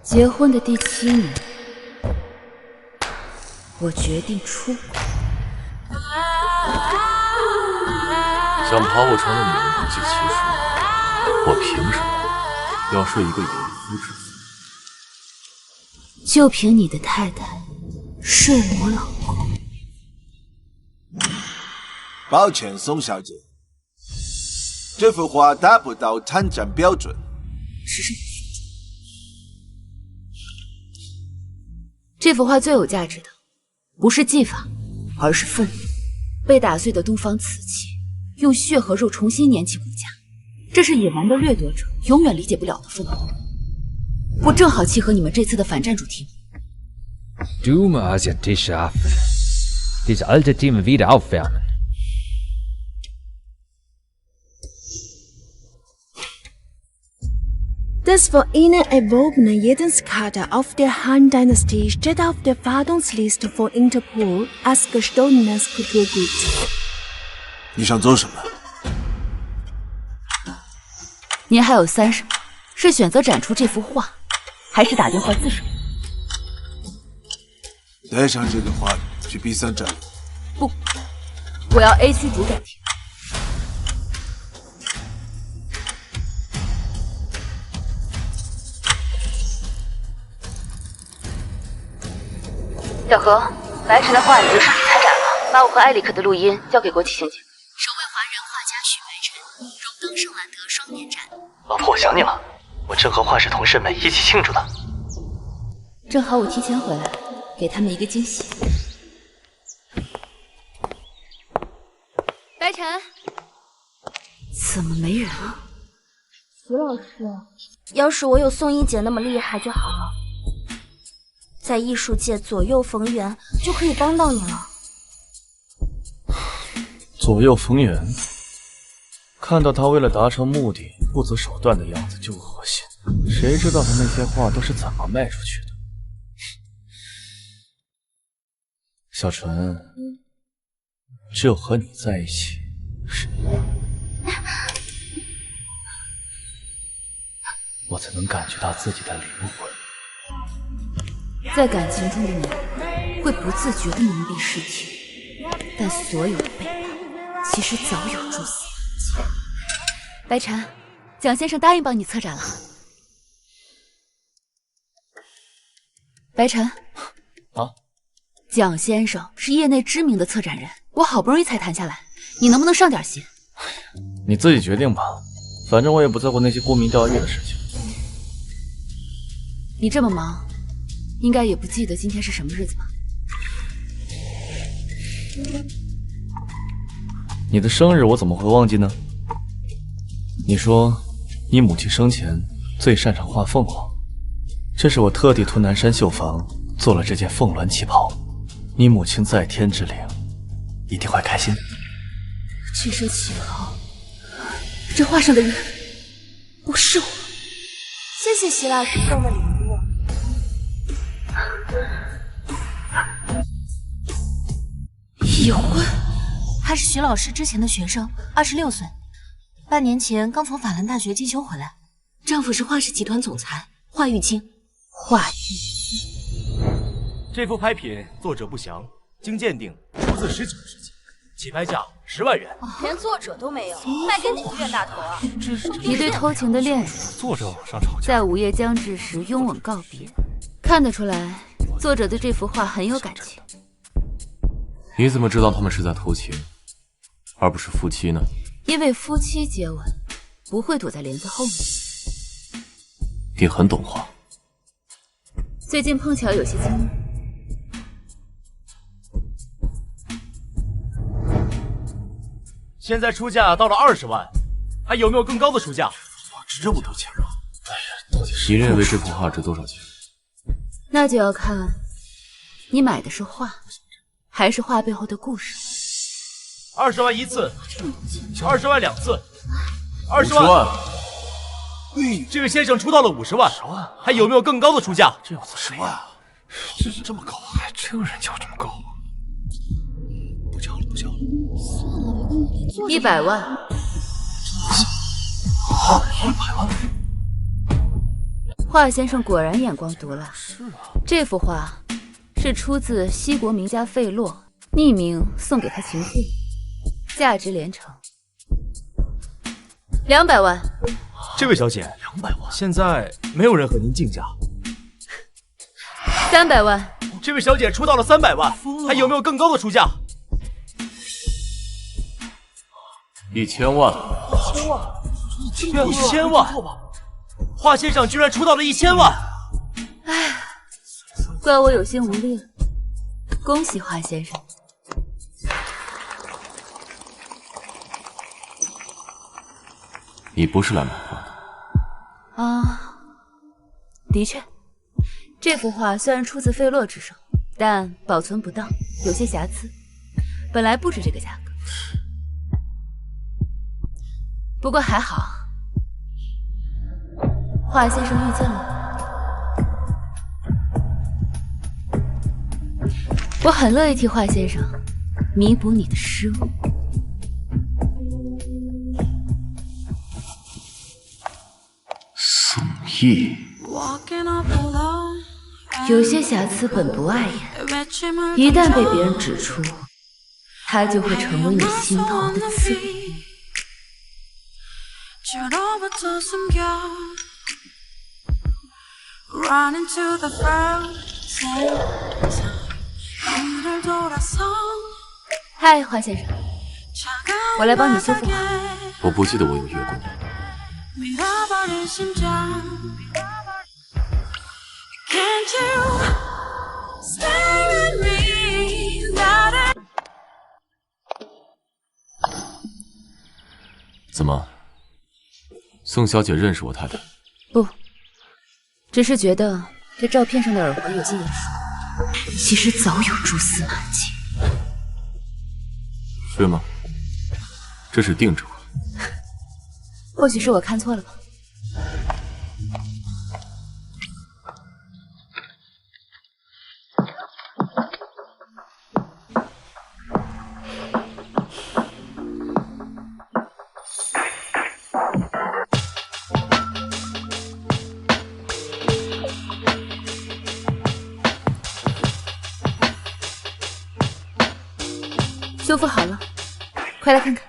结婚的第7年，我决定出轨。想爬我床的女人不计其数，我凭什么要睡一个有夫之妇？就凭你的太太睡我老公？抱歉，宋小姐，这幅画达不到参展标准。只是这幅画最有价值的，不是技法，而是愤怒。被打碎的东方瓷器，用血和肉重新粘起骨架，这是野蛮的掠夺者永远理解不了的愤怒。不正好契合你们这次的反战主题吗？ Du asiatische Affe. Dieses alte Thema wieder aufwärmen. Das für ihn erworbene Jedenskarte auf der Han-Dynastie steht auf der Fahndungsliste von Interpol als gestohlenes Kulturgut. 你想做什么？您还有30秒，是选择展出这幅画，还是打电话自首？带上这个画去 B3展。不，我要 AC 主展厅。小何，白晨的画已经顺利参展了，把我和艾利克的录音交给国际刑警。首位华人画家许白晨荣登圣兰德双年展。老婆，我想你了，我正和画室同事们一起庆祝呢。正好我提前回来，给他们一个惊喜。白晨，怎么没人啊？徐老师，要是我有宋一姐那么厉害就好了。在艺术界左右逢源，就可以帮到你了。左右逢源，看到他为了达成目的不择手段的样子就恶心。谁知道他那些画都是怎么卖出去的？小纯，只有和你在一起，我才能感觉到自己的灵魂。在感情中的你，会不自觉地蒙蔽视听，但所有的背叛，其实早有蛛丝马迹。白晨，蒋先生答应帮你策展了。白晨，啊，蒋先生是业内知名的策展人，我好不容易才谈下来，你能不能上点心？你自己决定吧，反正我也不在乎那些沽名钓誉的事情。你这么忙，应该也不记得今天是什么日子吧？你的生日我怎么会忘记呢？你说你母亲生前最擅长画凤凰，这是我特地图南山绣坊做了这件凤鸾旗袍，你母亲在天之灵一定会开心。这身旗袍，这画上的人不是我。谢谢徐老师送的礼物。已婚？他是徐老师之前的学生，26岁，半年前刚从法兰大学进修回来。丈夫是画室集团总裁华玉清。华玉，这幅拍品作者不详，经鉴定出自19世纪，起拍价10万元。连作者都没有，卖给哪个冤大头啊？一对偷情的恋人，作者网上吵架，在午夜将至时拥吻告别，看得出来，作者对这幅画很有感情。你怎么知道他们是在偷情，而不是夫妻呢？因为夫妻接吻不会躲在帘子后面。你很懂画。最近碰巧有些经验。现在出价到了20万，还有没有更高的出价？画值这么多钱吗？哎呀，到底是你认为这幅画值多少钱？那就要看你买的是画，还是画背后的故事。 20万一次，20万2次，20 50万。这位先生出到了50万，还有没有更高的出价？这有50万，这么高啊？还真有人叫这么高？不交了，不交了。 100万。好，100万。华先生果然眼光毒辣。是啊，这幅画是出自西国名家费洛，匿名送给他情妇，价值连城，200万。这位小姐200万，现在没有人和您竞价。300万。这位小姐出到了300万，还有没有更高的出价？1000万。1000万！华先生居然出到了1000万！唉，怪我有心无力了。恭喜华先生。你不是来买画的啊，的确，这幅画虽然出自费洛之手，但保存不当，有些瑕疵，本来不值这个价格。不过还好，华先生遇见了我，我很乐意替华先生弥补你的失误。宋翊，有些瑕疵本不碍眼，一旦被别人指出，它就会成为你心头的刺。嗨，华先生，我来帮你修复画。我不记得我有约过你。怎么，宋小姐认识我太太？不，只是觉得这照片上的耳环有些眼熟，其实早有蛛丝马迹。是吗？这是定制款。或许是我看错了吧。修复好了，快来看看。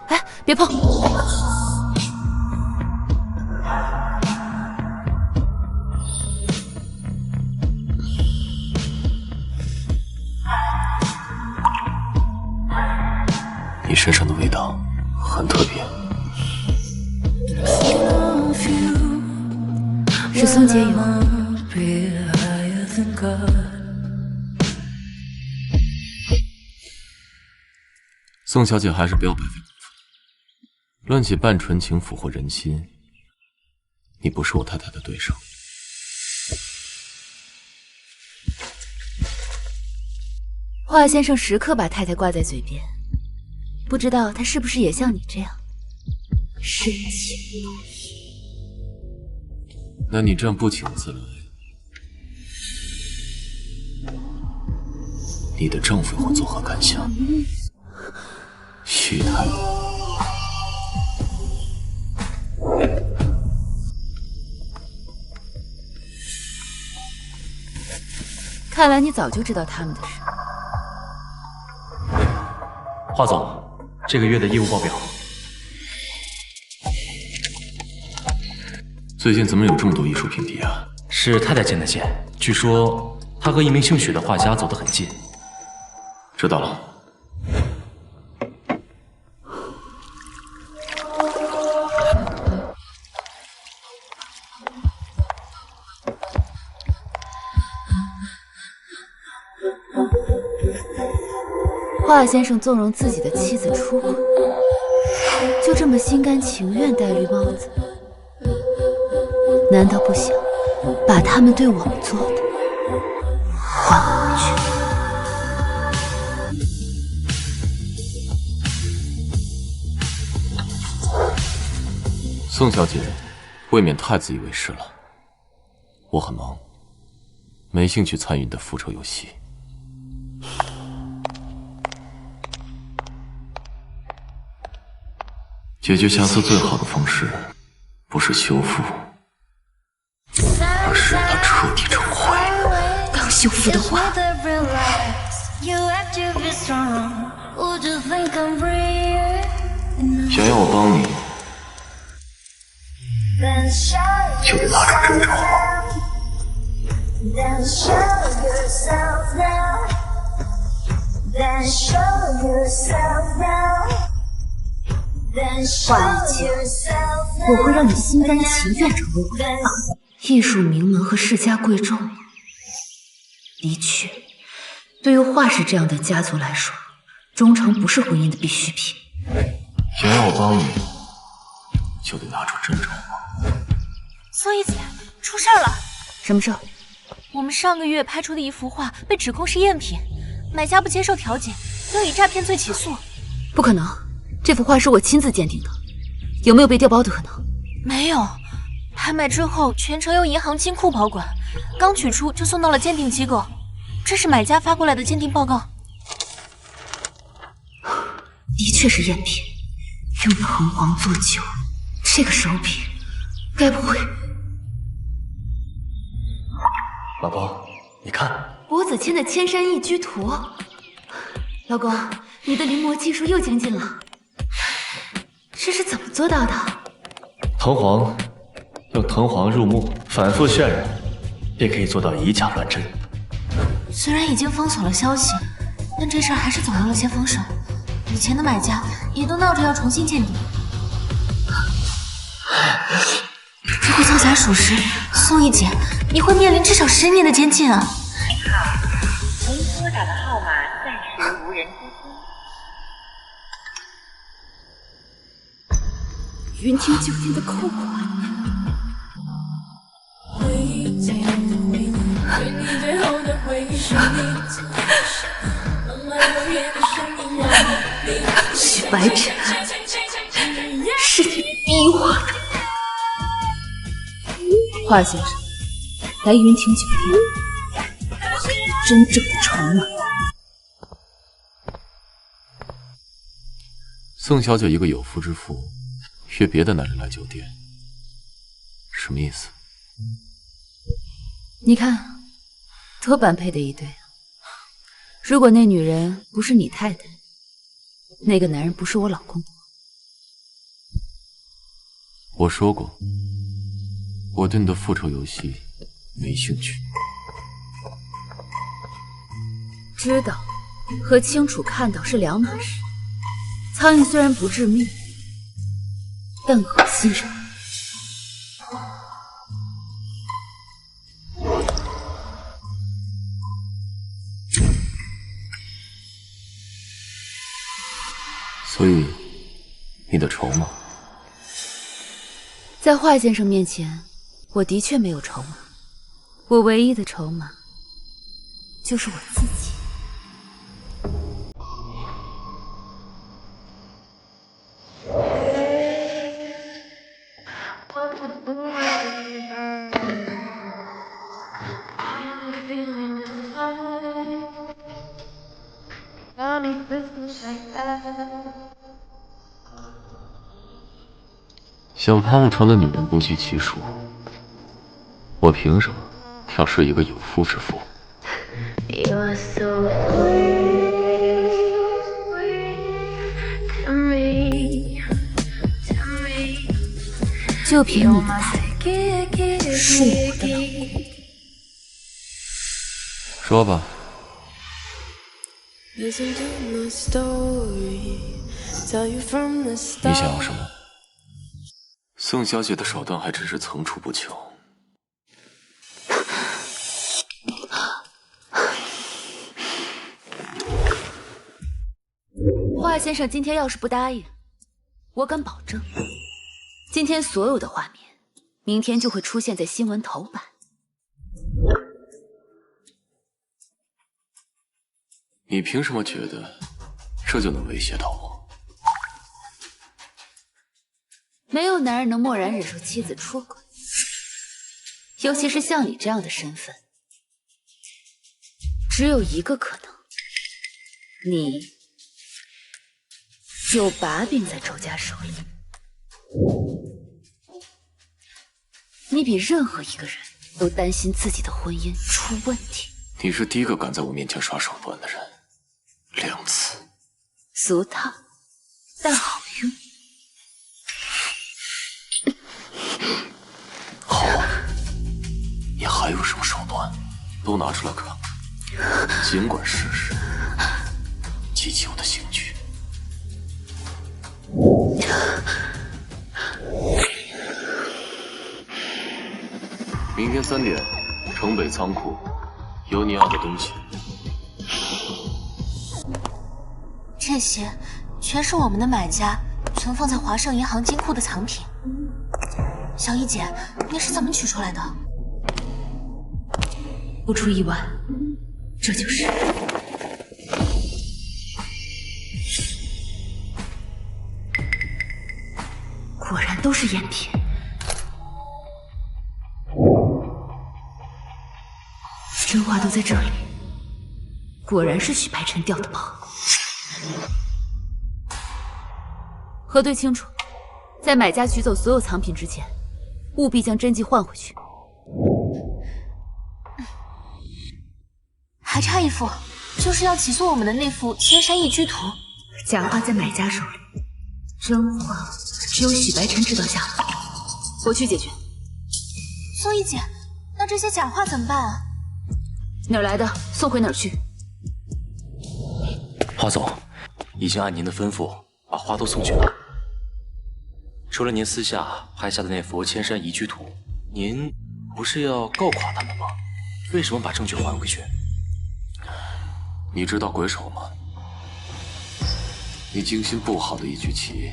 哎，别碰！你身上的味道很特别。是松节油。宋小姐还是不要白费功夫。论起半纯情俘获人心，你不是我太太的对手。华先生时刻把太太挂在嘴边，不知道他是不是也像你这样深情不渝。那你这样不请自来，你的丈夫会作何感想？徐太太，看来你早就知道他们的事。华总，这个月的业务报表。最近怎么有这么多艺术评比啊？是太太牵的线，据说她和一名姓许的画家走得很近。知道了。华先生纵容自己的妻子出轨，就这么心甘情愿戴绿帽子，难道不想把他们对我们做的还回去？宋小姐，未免太自以为是了。我很忙，没兴趣参与你的复仇游戏。解决瑕疵最好的方式，不是修复，而是让它彻底成灰。刚修复的话，想要我帮你，就得拿出真正话。华一姐，我会让你心甘情愿成为我的伴。艺术名门和世家贵重，的确，对于华氏这样的家族来说，忠诚不是婚姻的必需品。想要我帮你，就得拿出真正话。宋一姐，出事了！什么事？我们上个月拍出的一幅画被指控是赝品，买家不接受调解，要以诈骗罪起诉。不可能，这幅画是我亲自鉴定的，有没有被调包的可能？没有，拍卖之后全程由银行金库保管，刚取出就送到了鉴定机构。这是买家发过来的鉴定报告。的确是赝品，用藤黄做酒，这个手笔，该不会……老公，你看，伯子谦的千山一居图。老公，你的临摹技术又精进了，这是怎么做到的？藤黄，用藤黄入墨，反复渲染，便可以做到以假乱真。虽然已经封锁了消息，但这事儿还是走漏了些风声。以前的买家也都闹着要重新鉴定。如果造假属实，宋一姐，你会面临至少10年的监禁啊！您拨打的号码暂时无人接听。云听酒店的扣款。许白尘，是你逼我的。华先生，来云亭酒店，我给你真正的筹码。宋小姐一个有妇之夫，约别的男人来酒店，什么意思？你看，多般配的一对啊！如果那女人不是你太太，那个男人不是我老公，我说过，我对你的复仇游戏没兴趣。知道和清楚看到是两码事。苍蝇虽然不致命，但恶心人。所以，你的筹码，在华先生面前，我的确没有筹码。我唯一的筹码，就是我自己。小胖床的女人不计其数，我凭什么要睡一个有妇之夫？就凭你的牌，睡我的老公。说吧。你想要什么？宋小姐的手段还真是层出不穷。华先生今天要是不答应，我敢保证，今天所有的画面，明天就会出现在新闻头版。你凭什么觉得这就能威胁到我？没有男人能默然忍受妻子出轨，尤其是像你这样的身份，只有一个可能，你有把柄在周家手里。你比任何一个人都担心自己的婚姻出问题。你是第一个敢在我面前耍手段的人，2次。俗套，但好用。好，你还有什么手段？都拿出来看看，尽管试试，激起我的兴趣。明天3点，城北仓库有你要的东西。这些全是我们的买家存放在华盛银行金库的藏品。小易姐，你是怎么取出来的？不出意外，这就是。果然都是赝品。真话都在这里，果然是许白晨掉的包。核对清楚，在买家取走所有藏品之前，务必将真迹换回去。还差一幅，就是要起诉我们的那幅千山一居图。假画在买家手里，真画只有许白晨知道下落。我去解决。宋一姐，那这些假画怎么办啊？哪儿来的，送回哪儿去。华总，已经按您的吩咐把花都送去了。除了您私下拍下的那幅千山宜居图，您不是要告垮他们吗？为什么把证据还回去？你知道鬼手吗？你精心布好的一局棋，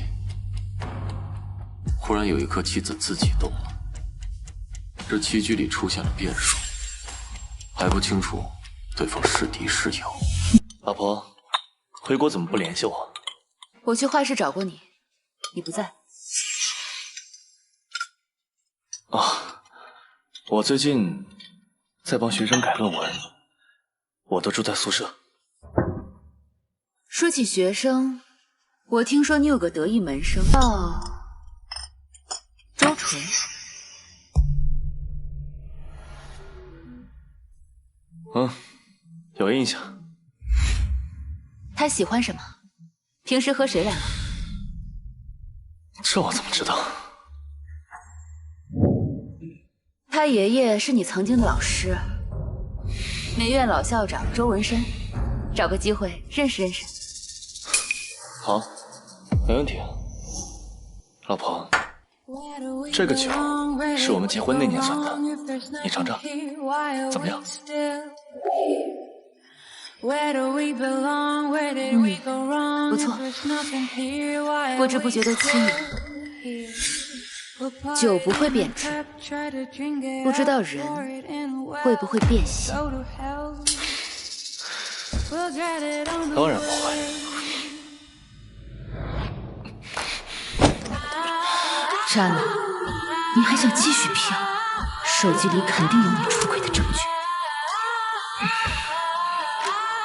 忽然有一颗棋子自己动了，这棋局里出现了变数，还不清楚对方是敌是友。老婆，回国怎么不联系我？我去画室找过你，你不在。啊，我最近在帮学生改论文，我都住在宿舍。说起学生，我听说你有个得意门生叫周纯。有印象。他喜欢什么？平时和谁来往？这我怎么知道？他爷爷是你曾经的老师，美院老校长周文深，找个机会认识认识。好，没问题。老婆，这个酒是我们结婚那年算的，你尝尝，怎么样？不错，不知不觉都7年，酒不会变质，不知道人会不会变心。当然不会。渣男，你还想继续骗我？手机里肯定有你出轨的证据。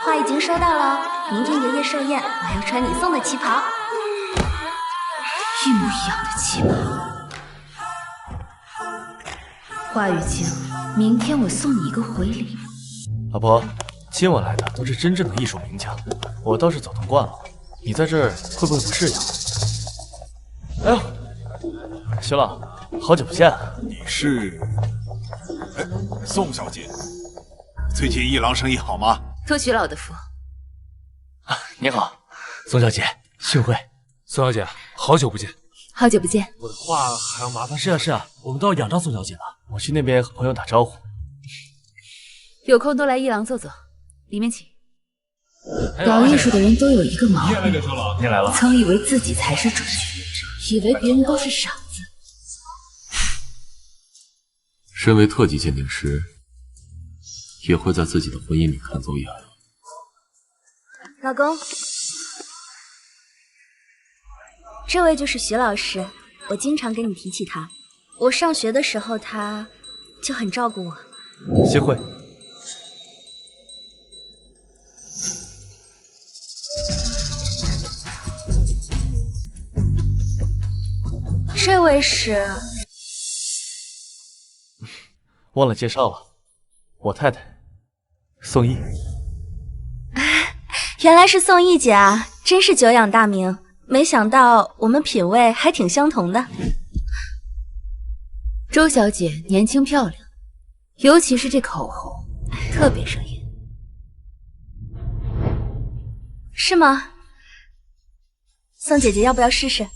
花已经收到了，明天爷爷寿宴，我要穿你送的旗袍。一模一样的旗袍。花雨晴，明天我送你一个回礼。老婆，今晚来的都是真正的艺术名家，我倒是走动惯了，你在这儿会不会不适应？哎呦，徐老，好久不见。你是？宋小姐，最近一郎生意好吗？托徐老的福。你好，宋小姐，幸会。宋小姐，好久不见。好久不见。我的画还要麻烦。是啊，我们都要仰仗宋小姐了。我去那边和朋友打招呼。有空多来一郎坐坐，里面请。搞艺术的人都有一个毛病，您来了。曾以为自己才是主角，以为别人都是傻子。身为特级鉴定师，也会在自己的婚姻里看走眼。老公，这位就是徐老师，我经常跟你提起他。我上学的时候，他就很照顾我。幸会。这位是？忘了介绍了，我太太宋毅。原来是宋毅姐啊，真是久仰大名。没想到我们品味还挺相同的。周小姐年轻漂亮，尤其是这口红，特别惹眼。是吗？宋姐姐要不要试试？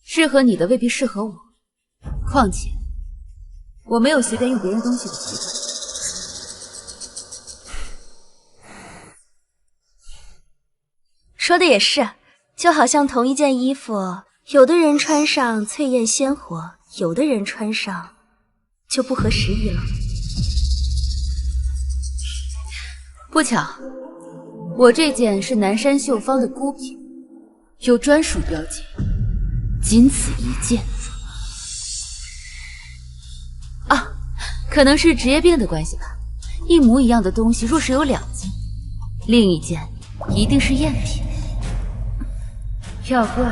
适合你的未必适合我，况且我没有随便用别人东西的习惯。说的也是，就好像同一件衣服，有的人穿上翠艳鲜活，有的人穿上就不合时宜了。不巧，我这件是南山秀坊的孤品，有专属标记，仅此一件。啊，可能是职业病的关系吧。一模一样的东西，若是有2件，另一件一定是赝品。要怪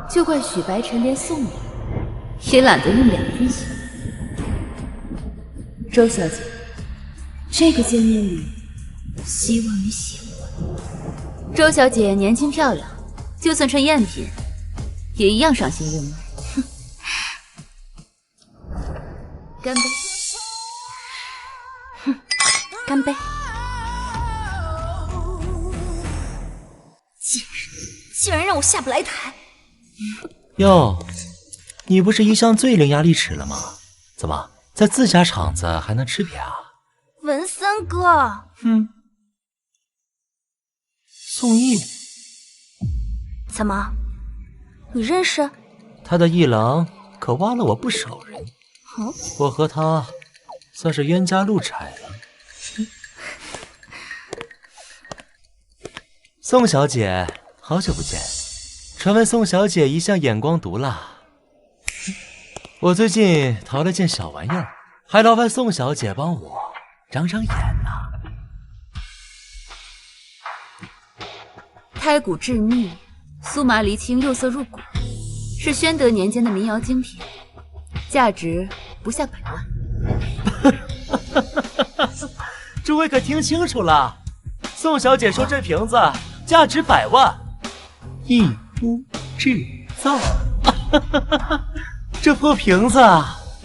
就怪许白尘连送礼也懒得用2件行。周小姐，这个见面礼希望你喜欢。周小姐年轻漂亮，就算穿赝品也一样赏心悦目。干杯！哼，干杯！竟然让我下不来台！哟，你不是一向最伶牙俐齿了吗？怎么在自家场子还能吃瘪啊？文森哥，宋毅，怎么？你认识？他的一郎可挖了我不少人，我和他算是冤家路窄了。宋小姐，好久不见。传闻宋小姐一向眼光毒辣，我最近淘了件小玩意儿，还劳烦宋小姐帮我长长眼呢。胎骨致密，苏麻离青，釉色入骨，是宣德年间的民谣精品，价值不下100万。诸位可听清楚了，宋小姐说这瓶子价值100万，义乌制造。这破瓶子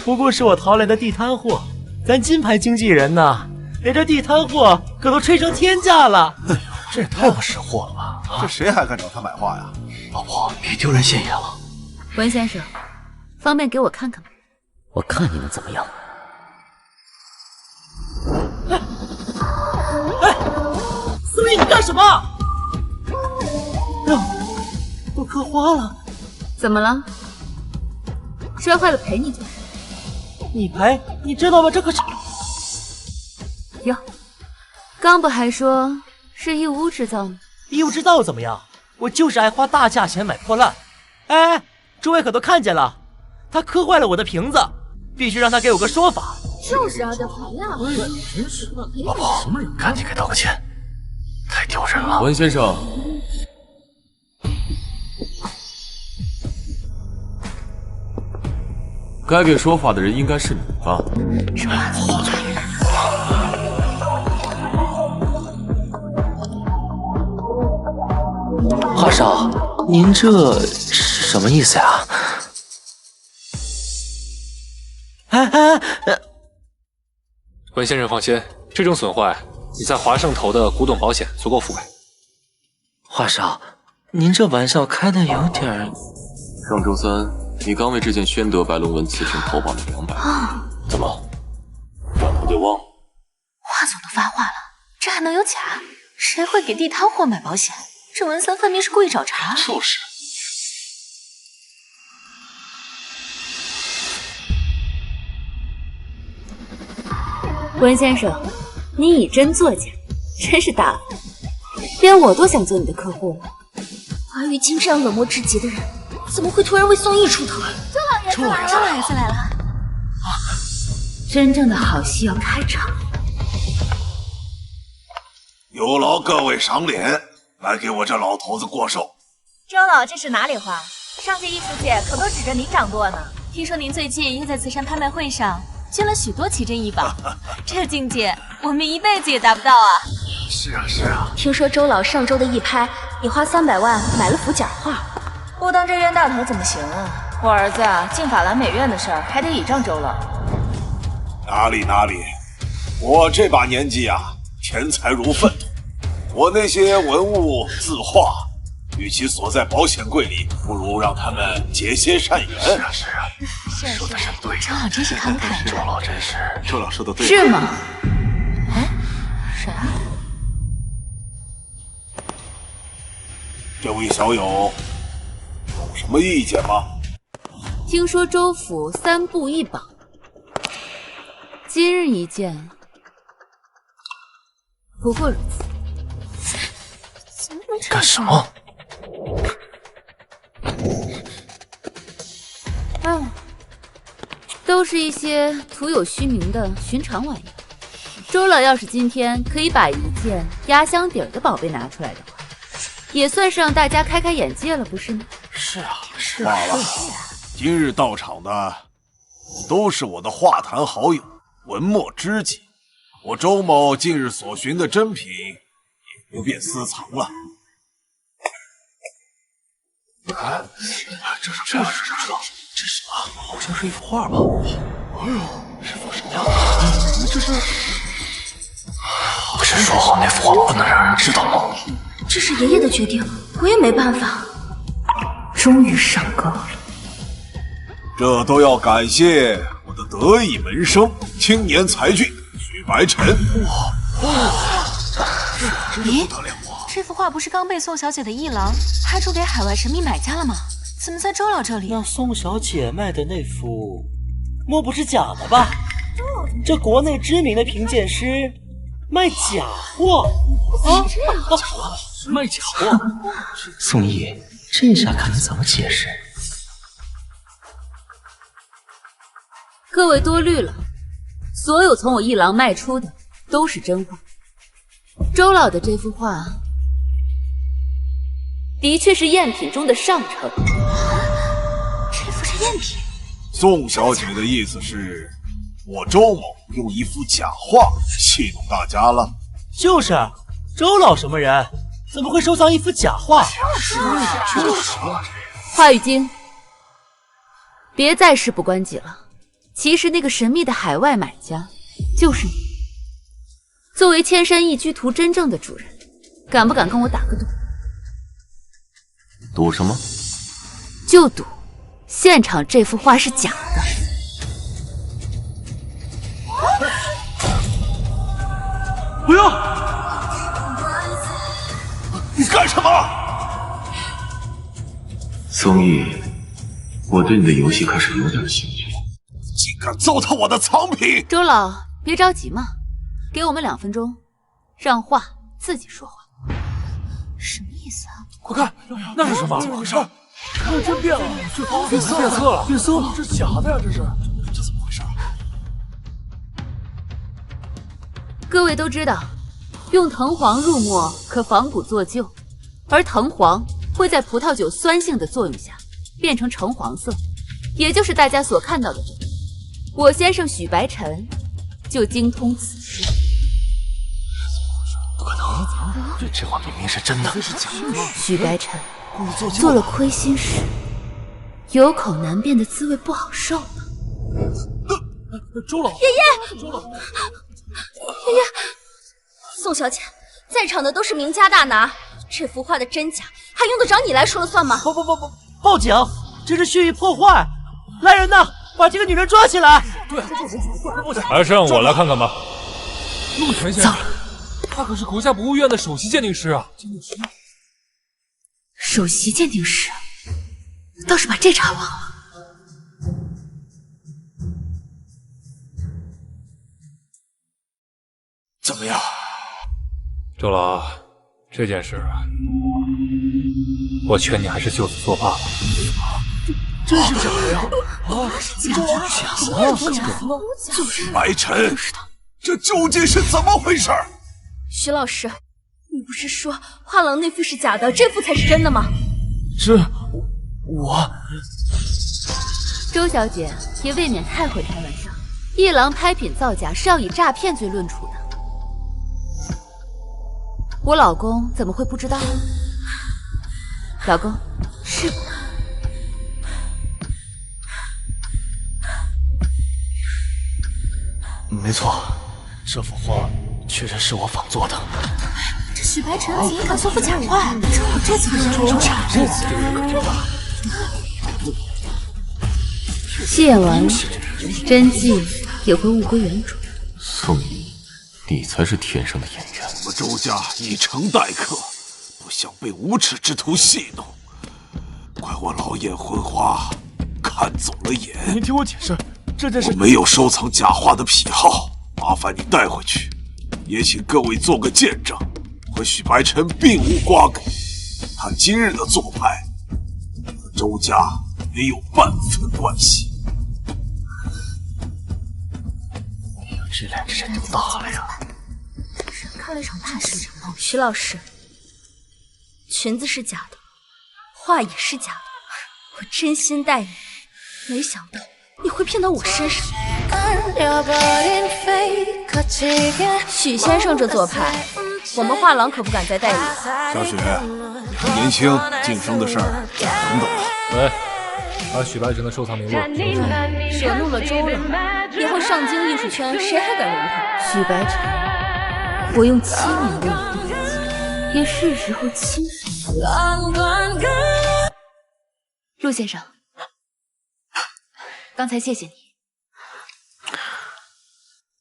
不过是我淘来的地摊货，咱金牌经纪人呢，连这地摊货可都吹成天价了。哎呦，这也太不识货了吧！这谁还敢找他买画呀？老婆，别丢人现眼了。文先生，方便给我看看吗？我看你能怎么样？宋毅，你干什么？我磕花了。怎么了？摔坏了赔你就是。你赔？你知道吗？这可是……哟，刚不还说是义乌制造吗？义乌制造怎么样？我就是爱花大价钱买破烂。哎，诸位可都看见了，他磕坏了我的瓶子，必须让他给我个说法。就是啊，得赔呀！真是，老婆，赶紧给道个歉，太丢人了。文先生，该给说法的人应该是你吧？什么？华少，您这是什么意思呀？文先生放心，这种损坏你在华盛投的古董保险足够覆盖。华少，您这玩笑开的有点……上周三，你刚为这件宣德白龙纹刺青投保了200万，怎么转头就忘了？华总都发话了，这还能有假？谁会给地摊货买保险？这文森分明是故意找茬。就是。文先生，你以真作假，真是大方，连我都想做你的客户了。华玉清这样冷漠至极的人，怎么会突然为宋毅出头？周老爷子来了，周老爷子来了！真正的好戏要开场了。有劳各位赏脸，来给我这老头子过寿。周老，这是哪里话？上届艺术界可都指着您掌舵呢。听说您最近又在慈善拍卖会上捐了许多奇珍异宝，这境界我们一辈子也达不到啊！是啊是啊，听说周老上周的一拍，你花300万买了幅假画，不当这冤大头怎么行啊？我儿子啊，进法兰美院的事儿还得倚仗周老。哪里哪里，我这把年纪啊，钱财如粪土，我那些文物字画，与其锁在保险柜里，不如让他们结些善缘。是啊是啊，说的真对。周老真是慷慨，周老真是，周老说的对。是吗？哎，谁啊？这位小友有什么意见吗？听说周府3部1榜，今日一见，不过如此。怎么能这样？干什么？都是一些徒有虚名的寻常玩意儿。周老要是今天可以把一件压箱底儿的宝贝拿出来的话，也算是让大家开开眼界了，不是吗？是啊是罢了，今日到场的都是我的画坛好友，文墨知己。我周某近日所寻的珍品，也不便私藏了。哎，这是什么？好像是一幅画吧？哎呦，是幅什么呀？这是……不是说好那幅画不能让人知道吗？这是爷爷的决定，我也没办法。终于上钩了，这都要感谢我的得意门生、青年才俊许白尘。咦，这幅画不是刚被宋小姐的一郎拍出给海外神秘买家了吗？怎么在周老这里？那宋小姐卖的那幅，莫不是假的吧？这国内知名的评鉴师卖假货啊！卖假货！宋毅，这下看你怎么解释。各位多虑了，所有从我一郎卖出的都是真货。周老的这幅画的确是赝品中的上乘。这幅是赝品？宋小姐的意思是，我周某用一幅假画戏弄大家了？就是，周老什么人，怎么会收藏一幅假画？就是华语经，别再事不关己了。其实那个神秘的海外买家就是你。作为千山一居图真正的主人，敢不敢跟我打个赌？赌什么？就赌现场这幅画是假的。不要！你干什么？宋毅，我对你的游戏可是有点兴趣。竟敢糟蹋我的藏品！周老，别着急嘛，给我们2分钟，让画自己说话。什么意思啊？快看，那是什么？怎么回事？看真变了，这变色了，变色了，这假的呀，这是，这怎么回事？各位都知道，用藤黄入墨可仿古作旧，而藤黄会在葡萄酒酸性的作用下变成橙黄色，也就是大家所看到的这个。我先生许白尘就精通此事。不可能，这画明明是真的，这是假的。许白尘做了亏心事，有口难辩的滋味不好受呢。周老，爷爷，周老，爷爷，宋小姐，在场的都是名家大拿，这幅画的真假还用得着你来说了算吗？报警！这是蓄意破坏！来人呐，把这个女人抓起来！对，还是让我来看看吧。陆全先生，他可是国家博物院的首席鉴定师啊！首席鉴定师，倒是把这茬忘了。怎么样？周老，这件事啊，我劝你还是就此作罢吧。真是假的呀！就是白尘，这究竟是怎么回事？徐老师，你不是说画廊那幅是假的，这幅才是真的吗？周小姐也未免太会开玩笑，一郎拍品造假是要以诈骗罪论处的。我老公怎么会不知道？老公，是没错，这幅画确实是我仿做的。这许白晨怎么敢说副假话？这次卸完了，真迹也会物归原主。宋怡，你才是天生的演员。我们周家以诚待客，不想被无耻之徒戏弄。怪我老眼昏花，看走了眼。您听我解释，这件事我没有收藏假画的癖好，麻烦你带回去，也请各位做个见证，和许白晨并无瓜葛。他今日的做派，和周家没有半分关系。这两个人就大了呀！开了一场大戏。徐老师，裙子是假的，画也是假的，我真心待你，没想到你会骗到我身上。许先生这做派，我们画廊可不敢再代理。小许，你还年轻，晋升的事儿等等吧。喂，把许白晨的收藏名录。惹怒了周老，以后上京艺术圈谁还敢容他？许白晨，我用7年为你渡劫，也是时候亲手。陆先生，刚才谢谢你。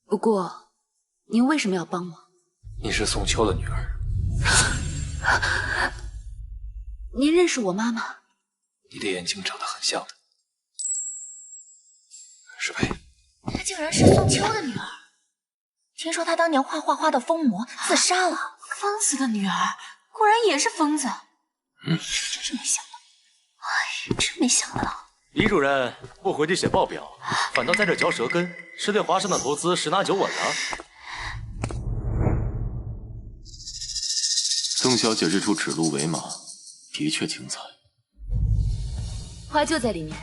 不过，您为什么要帮我？你是宋秋的女儿，您认识我妈妈？你的眼睛长得很像的。石培，她竟然是宋秋的女儿。听说她当年画画的疯魔自杀了。疯子的女儿果然也是疯子。真是没想到，哎，真没想到。李主任不回去写报表，反倒在这嚼舌根，是对华商的投资十拿9稳啊！宋小姐日出指鹿为马，的确精彩。画就在里面，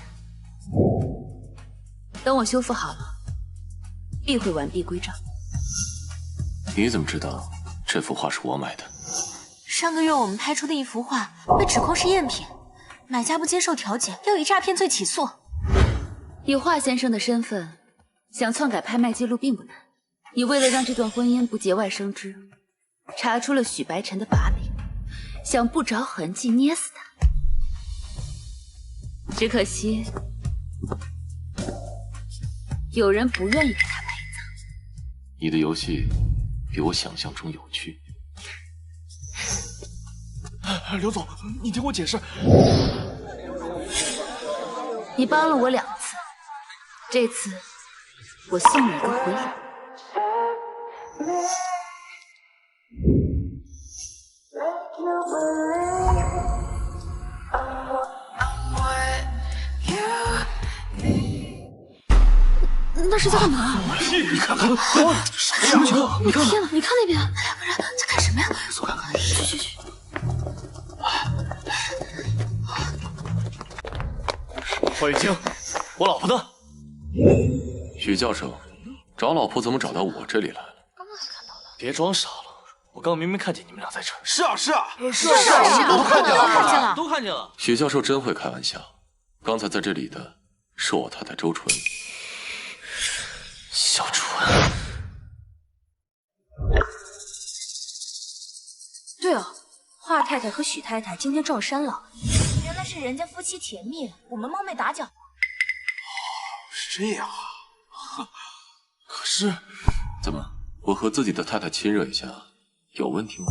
等我修复好了，必会完璧归赵。你怎么知道这幅画是我买的？上个月我们拍出的一幅画被指控是赝品。买家不接受调解，要以诈骗罪起诉。以华先生的身份，想篡改拍卖记录并不难。你为了让这段婚姻不节外生枝，查出了许白晨的把柄，想不着痕迹捏死他。只可惜，有人不愿意给他陪葬。你的游戏比我想象中有趣。刘总，你听我解释。你帮了我2次，这次我送你一个回礼。那是在干嘛？你看看，什么情况？你看，天哪！你看那边，两个人在干什么呀？速看看。去。霍雨晶，我老婆呢？许教授，找老婆怎么找到我这里来了？刚刚还看到了。别装傻了，我刚明明看见你们俩在这儿。是啊，都看见了，都看见了。许教授真会开玩笑，刚才在这里的是我太太周纯。小纯。对哦，华太太和许太太今天撞衫了。原来是人家夫妻甜蜜，我们冒昧打搅。是这样啊。可是，怎么？我和自己的太太亲热一下，有问题吗？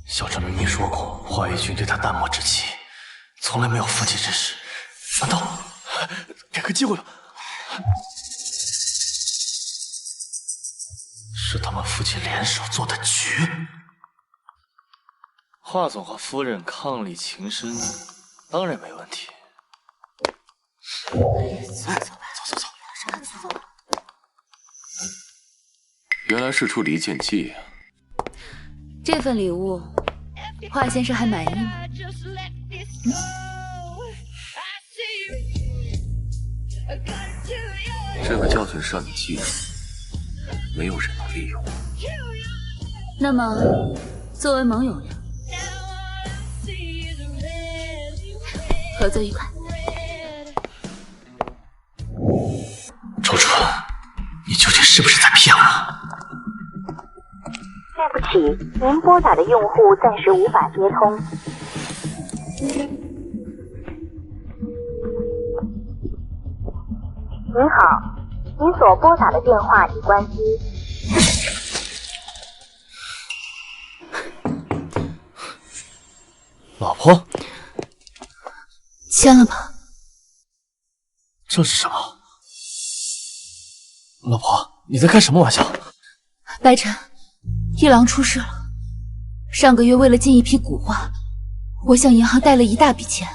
小陈明明说过，华义君对他淡漠之妻，从来没有夫妻之事。难道给个机会吧？是他们夫妻联手做的局。华总和夫人伉俪情深，当然没问题。走。原来是出离间计啊！这份礼物，华先生还满意吗？这个教训是让你记住，没有人能利用。那么，作为盟友呢？合作愉快。周纯，你究竟是不是在骗我？对不起，您拨打的用户暂时无法接通。您好，您所拨打的电话已关机。老婆，签了吧。这是什么？老婆，你在开什么玩笑？白晨，一郎出事了。上个月为了进一批古画，我向银行贷了一大笔钱，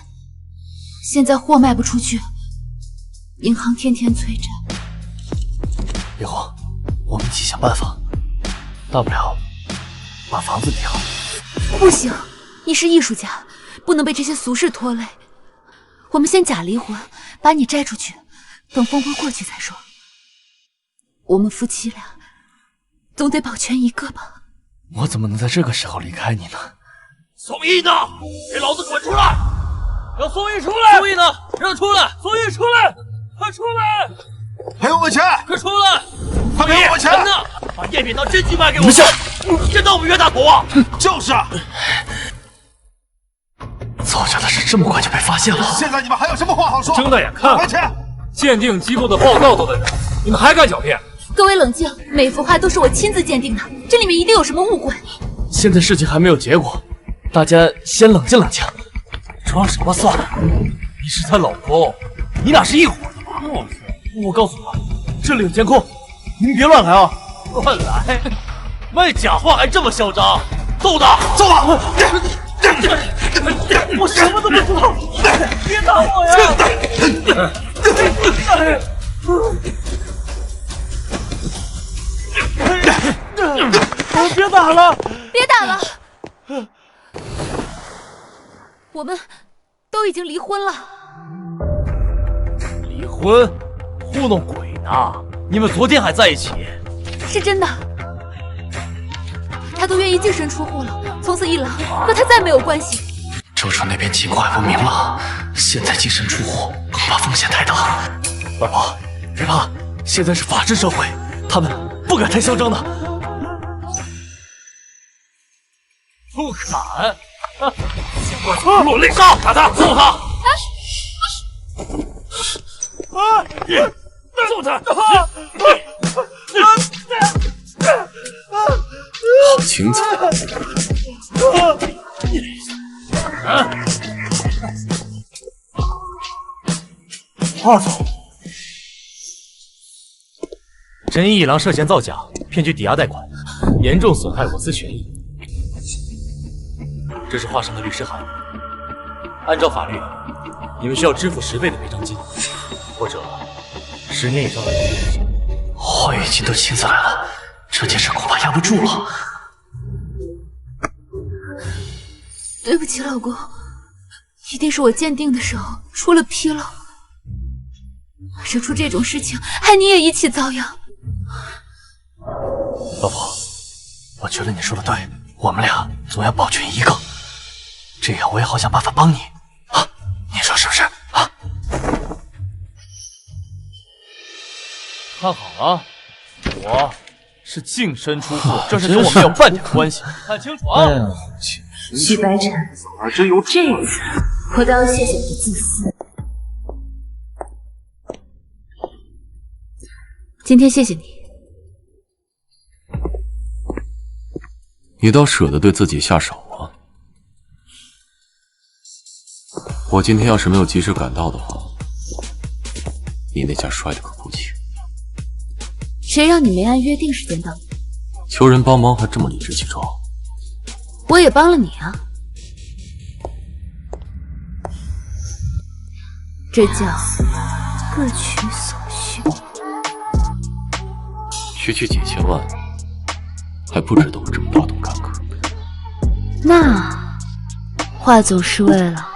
现在货卖不出去，银行天天催债。以后我们一起想办法，大不了把房子抵好。不行，你是艺术家，不能被这些俗事拖累。我们先假离婚，把你摘出去，等风波过去再说。我们夫妻俩总得保全一个吧。我怎么能在这个时候离开你呢？宋毅呢？给老子滚出来！让宋毅出来！宋毅呢？让他出来！宋毅出来！快出来！赔我钱！快出来！快赔我钱！人呢？把赝品当真金卖给我！真当我们冤大头啊！就是啊！造假的事这么快就被发现了，现在你们还有什么话好说？睁大眼看！还钱！鉴定机构的报告都在这儿，你们还敢狡辩？各位冷静，每幅画都是我亲自鉴定的，这里面一定有什么误会。现在事情还没有结果，大家先冷静冷静。装什么蒜？你是他老公，你俩是一伙的吗？我告诉你，这里有监控，你们别乱来啊！乱来？卖假画还这么嚣张？揍他！揍他！我什么都不知道，别打我呀！别打了！别打了！我们都已经离婚了。离婚？糊弄鬼呢！你们昨天还在一起。是真的，他都愿意净身出户了，从此一郎和他再没有关系。周纯那边情况还不明朗，现在净身出户恐怕风险太大。老婆，别怕，现在是法治社会，他们不敢太嚣张的。不敢！我落泪杀，打他，揍他！揍他！好精彩！二总，真一郎涉嫌造假，骗取抵押贷款，严重损害我司权益。这是画上的律师函，按照法律，你们需要支付10倍的赔偿金，或者10年以上的监禁。华语金都亲自来了，这件事恐怕压不住了。对不起，老公，一定是我鉴定的时候出了纰漏，惹出这种事情，害你也一起遭殃。老婆，我觉得你说的对，我们俩总要保全一个，这样我也好想办法帮你啊，你说是不是啊？看好了，我是净身出户，这事跟我没有半点关系，看清楚啊！许白晨，这次我都要谢谢你的自私。今天谢谢你。你倒舍得对自己下手啊！我今天要是没有及时赶到的话，你那架摔得可不轻。谁让你没按约定时间到？求人帮忙还这么理直气壮。我也帮了你啊，这叫各取所需。区区几千万，还不值得我这么大动干戈。那华总是为了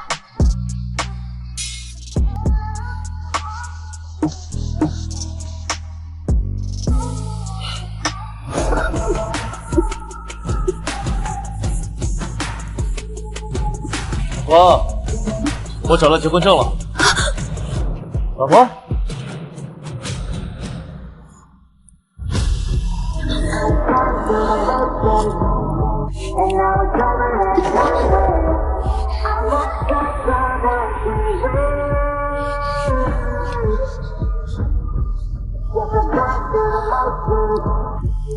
芳，我找到结婚证了。老婆。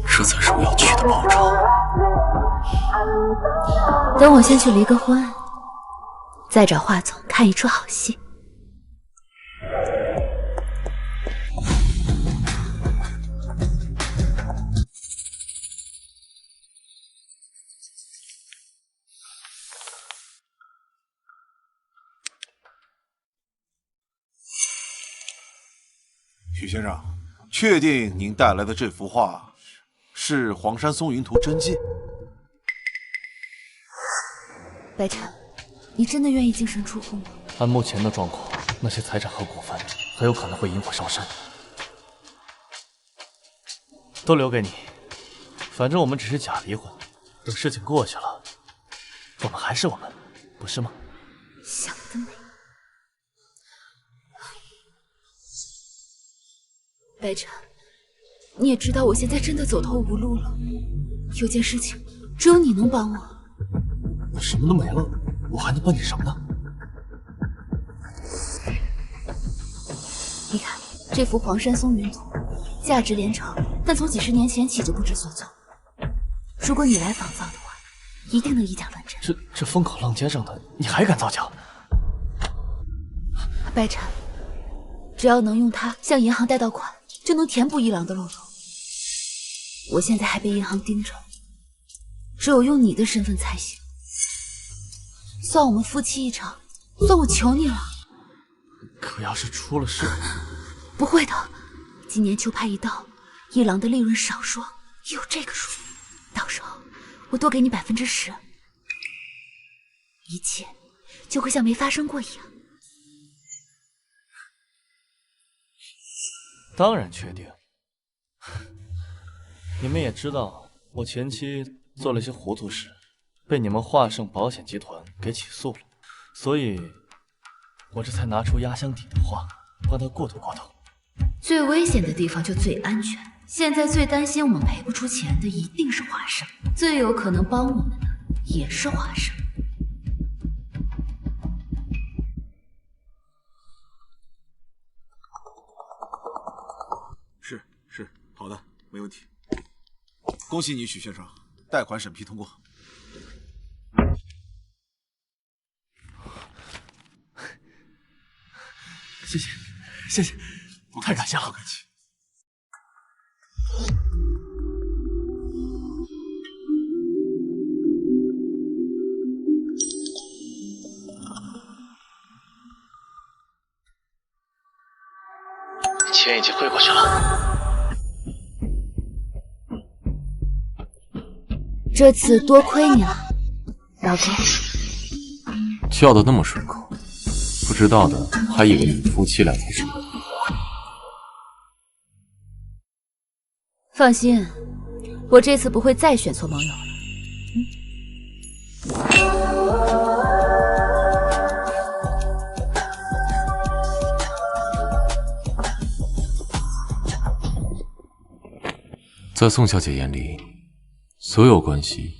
这才是我要取的报酬。等我先去离个婚，再找华总看一出好戏。许先生，确定您带来的这幅画是《黄山松云图》真迹？白晨，你真的愿意净身出户吗？按目前的状况，那些财产和股份很有可能会引火烧身。都留给你，反正我们只是假离婚，等事情过去了，我们还是我们，不是吗？想得美。白晨，你也知道我现在真的走投无路了，有件事情只有你能帮我。那什么都没了，我还能帮你什么呢？你看这幅《黄山松云图》，价值连城，但从几十年前起就不知所踪。如果你来仿造的话，一定能以假乱真。这风口浪尖上的，你还敢造假？白晨，只要能用它向银行贷到款，就能填补一郎的漏洞。我现在还被银行盯着，只有用你的身份才行。算我们夫妻一场，算我求你了。可要是出了事，不会的。今年秋拍一到，一郎的利润少说也有这个数，到时候我多给你10%，一切就会像没发生过一样。当然确定。你们也知道，我前期做了些糊涂事，被你们华盛保险集团给起诉了，所以我这才拿出压箱底的话，帮他过渡过渡。最危险的地方就最安全，现在最担心我们赔不出钱的一定是华盛，最有可能帮我们的也是华盛。是，好的，没问题。恭喜你，许先生，贷款审批通过。谢谢，太感谢了。不客气。钱已经汇过去了。这次多亏你了，老公。叫得那么顺口，不知道的还以为你们夫妻俩才是。放心，我这次不会再选错盟友了。在宋小姐眼里，所有关系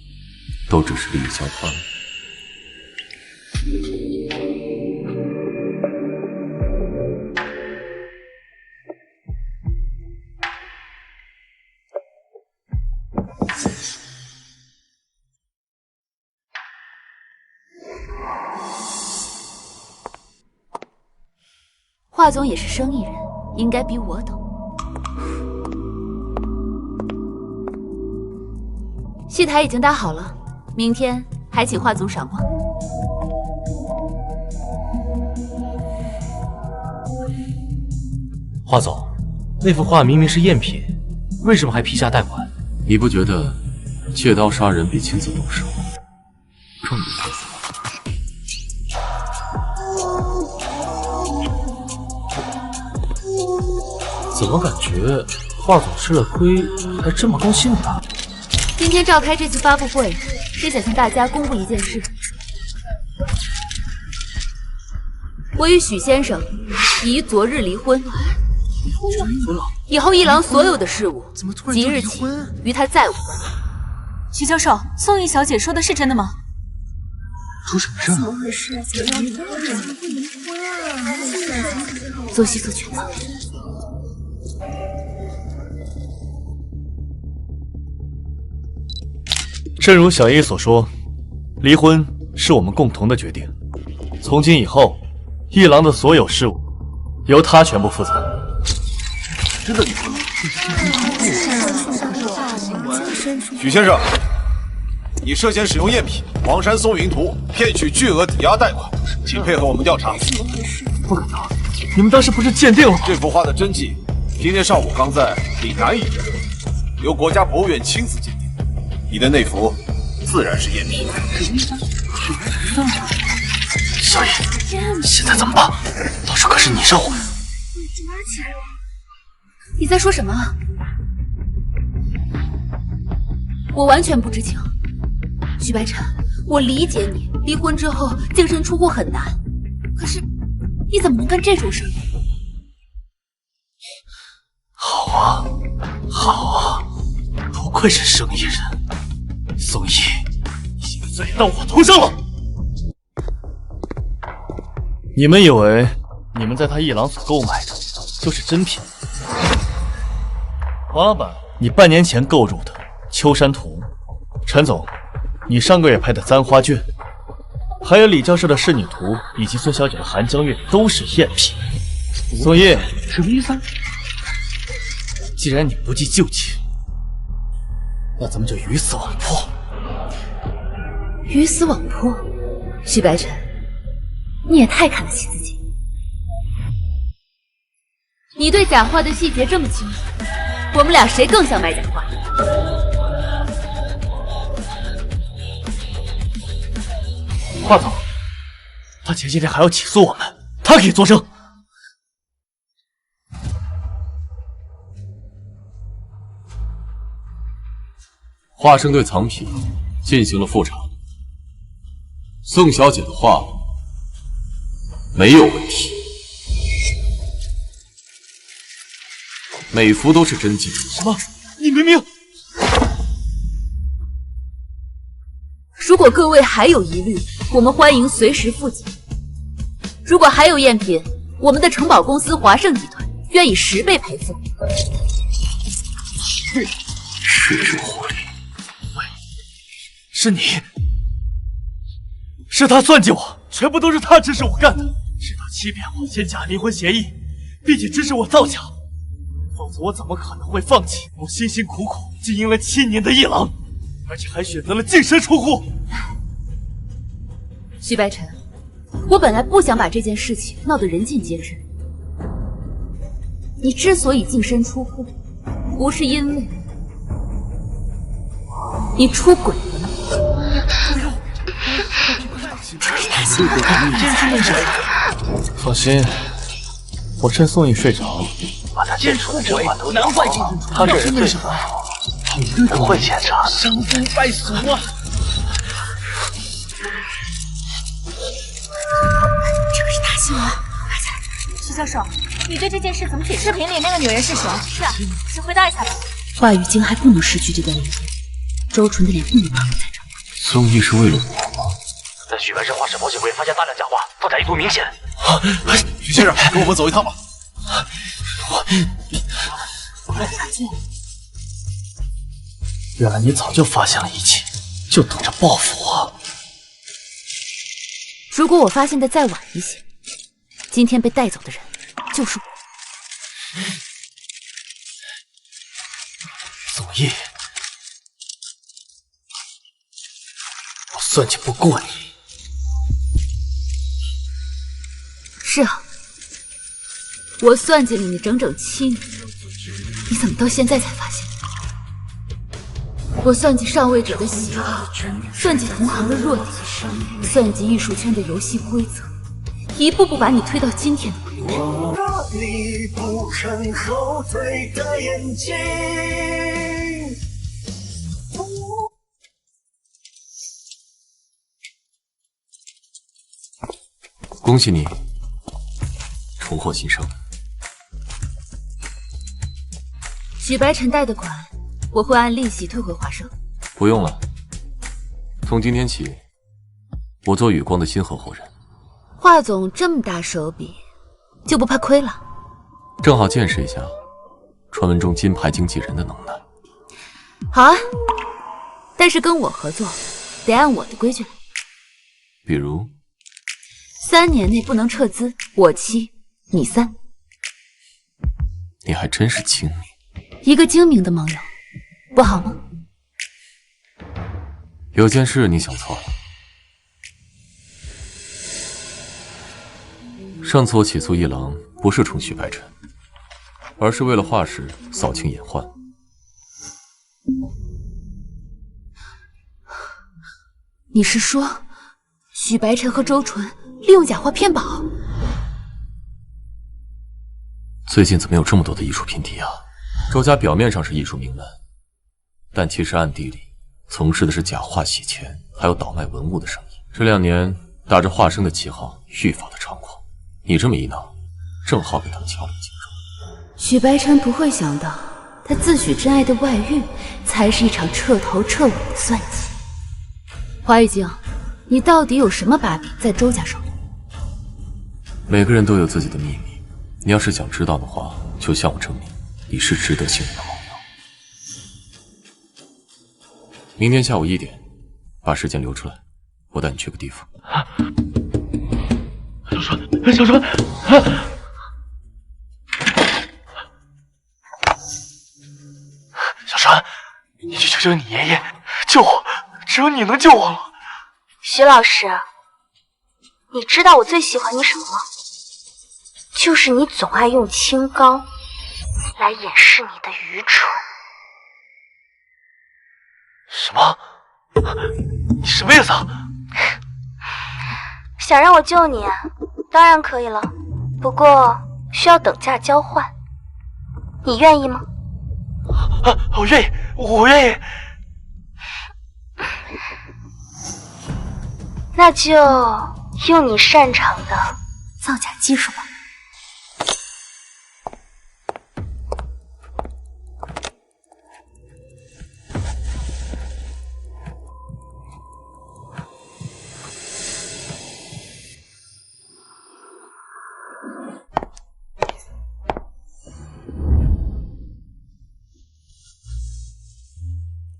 都只是利益交换。华总也是生意人，应该比我懂。戏台已经搭好了，明天还请华总赏光。华总，那幅画明明是赝品，为什么还批下贷款？你不觉得借刀杀人比亲自动手更有意思吗？怎么感觉华总吃了亏还这么高兴呢？今天召开这次发布会，是想向大家公布一件事。我与许先生已昨日离婚，以后一郎所有的事务，即日起与他再无关。徐教授，宋毅小姐说的是真的吗？出什么事了？怎么回事？怎么离婚？做戏做全了。正如小叶所说，离婚是我们共同的决定。从今以后，一郎的所有事务由他全部负责。真的离婚了？许先生，你涉嫌使用赝品《黄山松云图》骗取巨额抵押贷款，请配合我们调查。不可能！你们当时不是鉴定了吗？这幅画的真迹，今天上午刚在岭南一镇由国家博物院亲自鉴定，你的那幅自然是赝品。小野，现在怎么办？到时候可是你上我。你在说什么？我完全不知情。许白晨，我理解你，离婚之后净身出户很难，可是你怎么能干这种事？好啊，好啊，不愧是生意人。宋毅，你现在罪到我头上了。你们以为你们在他一郎所购买的就是真品？黄老板，你半年前购入的秋山图，陈总，你上个月拍的簪花卷，还有李教授的仕女图以及孙小姐的寒江月都是赝品。宋毅，什么意思？既然你不计旧情，那咱们就鱼死网破。鱼死网破？许白晨，你也太看得起自己。你对假画的细节这么清楚，我们俩谁更像卖假画？华总，他前些天还要起诉我们，他可以作证。华生对藏品进行了复查，宋小姐的画没有问题，每幅都是真迹。什么？你明明……如果各位还有疑虑，我们欢迎随时复检。如果还有赝品，我们的城堡公司华盛集团愿以10倍赔付。血肉狐狸，喂，是你，是他算计我，全部都是他指使我干的，是他欺骗我签假离婚协议，并且指使我造假，否则我怎么可能会放弃我辛辛苦苦经营了7年的一郎，而且还选择了净身出户。徐白晨，我本来不想把这件事情闹得人尽皆知。你之所以净身出户，不是因为你出轨了吗？放心，我趁宋毅睡着，把他检出的甄嬛都难怪净身出户。他这人最什么？不会检查的。伤风败俗啊！这可是大新闻，快起来！徐教授，你对这件事怎么解释？视频里那个女人是谁？是啊，请回答一下吧。话语间还不能失去这段留言，周纯的脸不能暴露在这儿。宋毅是为了我吗？在许白山化石保险柜发现大量假画，造假意图明显。许先生，跟我们走一趟吧。原来你早就发现了一切，就等着报复我。如果我发现的再晚一些，今天被带走的人就是我。宋毅，我算计不过你。是啊，我算计了你整整7年，你怎么到现在才发现？我算计上位者的喜好，算计同行的弱点，算计艺术圈的游戏规则，一步步把你推到今天的位置。若你不肯后退的眼睛。恭喜你，重获新生。许白尘贷的款，我会按利息退回华生。不用了，从今天起，我做宇光的新合伙人。华总这么大手笔，就不怕亏了？正好见识一下传闻中金牌经纪人的能耐。好啊，但是跟我合作得按我的规矩来。比如3年内不能撤资，我7，你3。你还真是精明。一个精明的盟友，不好吗？有件事你想错了。上次我起诉一郎，不是冲许白尘，而是为了华氏扫清隐患。你是说，许白尘和周纯利用假画骗保？最近怎么有这么多的艺术品敌啊？周家表面上是艺术名门，但其实暗地里从事的是假画洗钱，还有倒卖文物的生意。这2年打着华生的旗号，愈发的猖狂。你这么一闹，正好给他们敲了一警钟。许白尘不会想到，他自诩真爱的外遇，才是一场彻头彻尾的算计。华玉晶，你到底有什么把柄在周家手里？每个人都有自己的秘密，你要是想知道的话，就向我证明你是值得信任的盟友。明天下午1点，把时间留出来，我带你去个地方。小川，小川，你去求求你爷爷救我，只有你能救我了。徐老师，你知道我最喜欢你什么吗？就是你总爱用清高来掩饰你的愚蠢。什么？你什么意思啊？想让我救你，当然可以了，不过需要等价交换，你愿意吗？我愿意，我愿意。那就用你擅长的造假技术吧。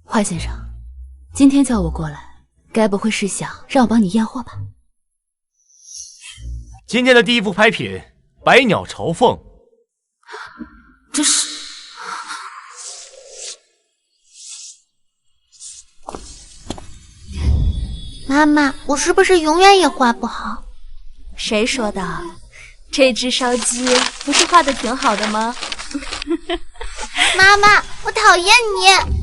华先生，今天叫我过来，该不会是想让我帮你验货吧？今天的第一幅拍品，百鸟朝凤。这是……妈妈，我是不是永远也画不好？谁说的？这只烧鸡不是画的挺好的吗？妈妈，我讨厌你。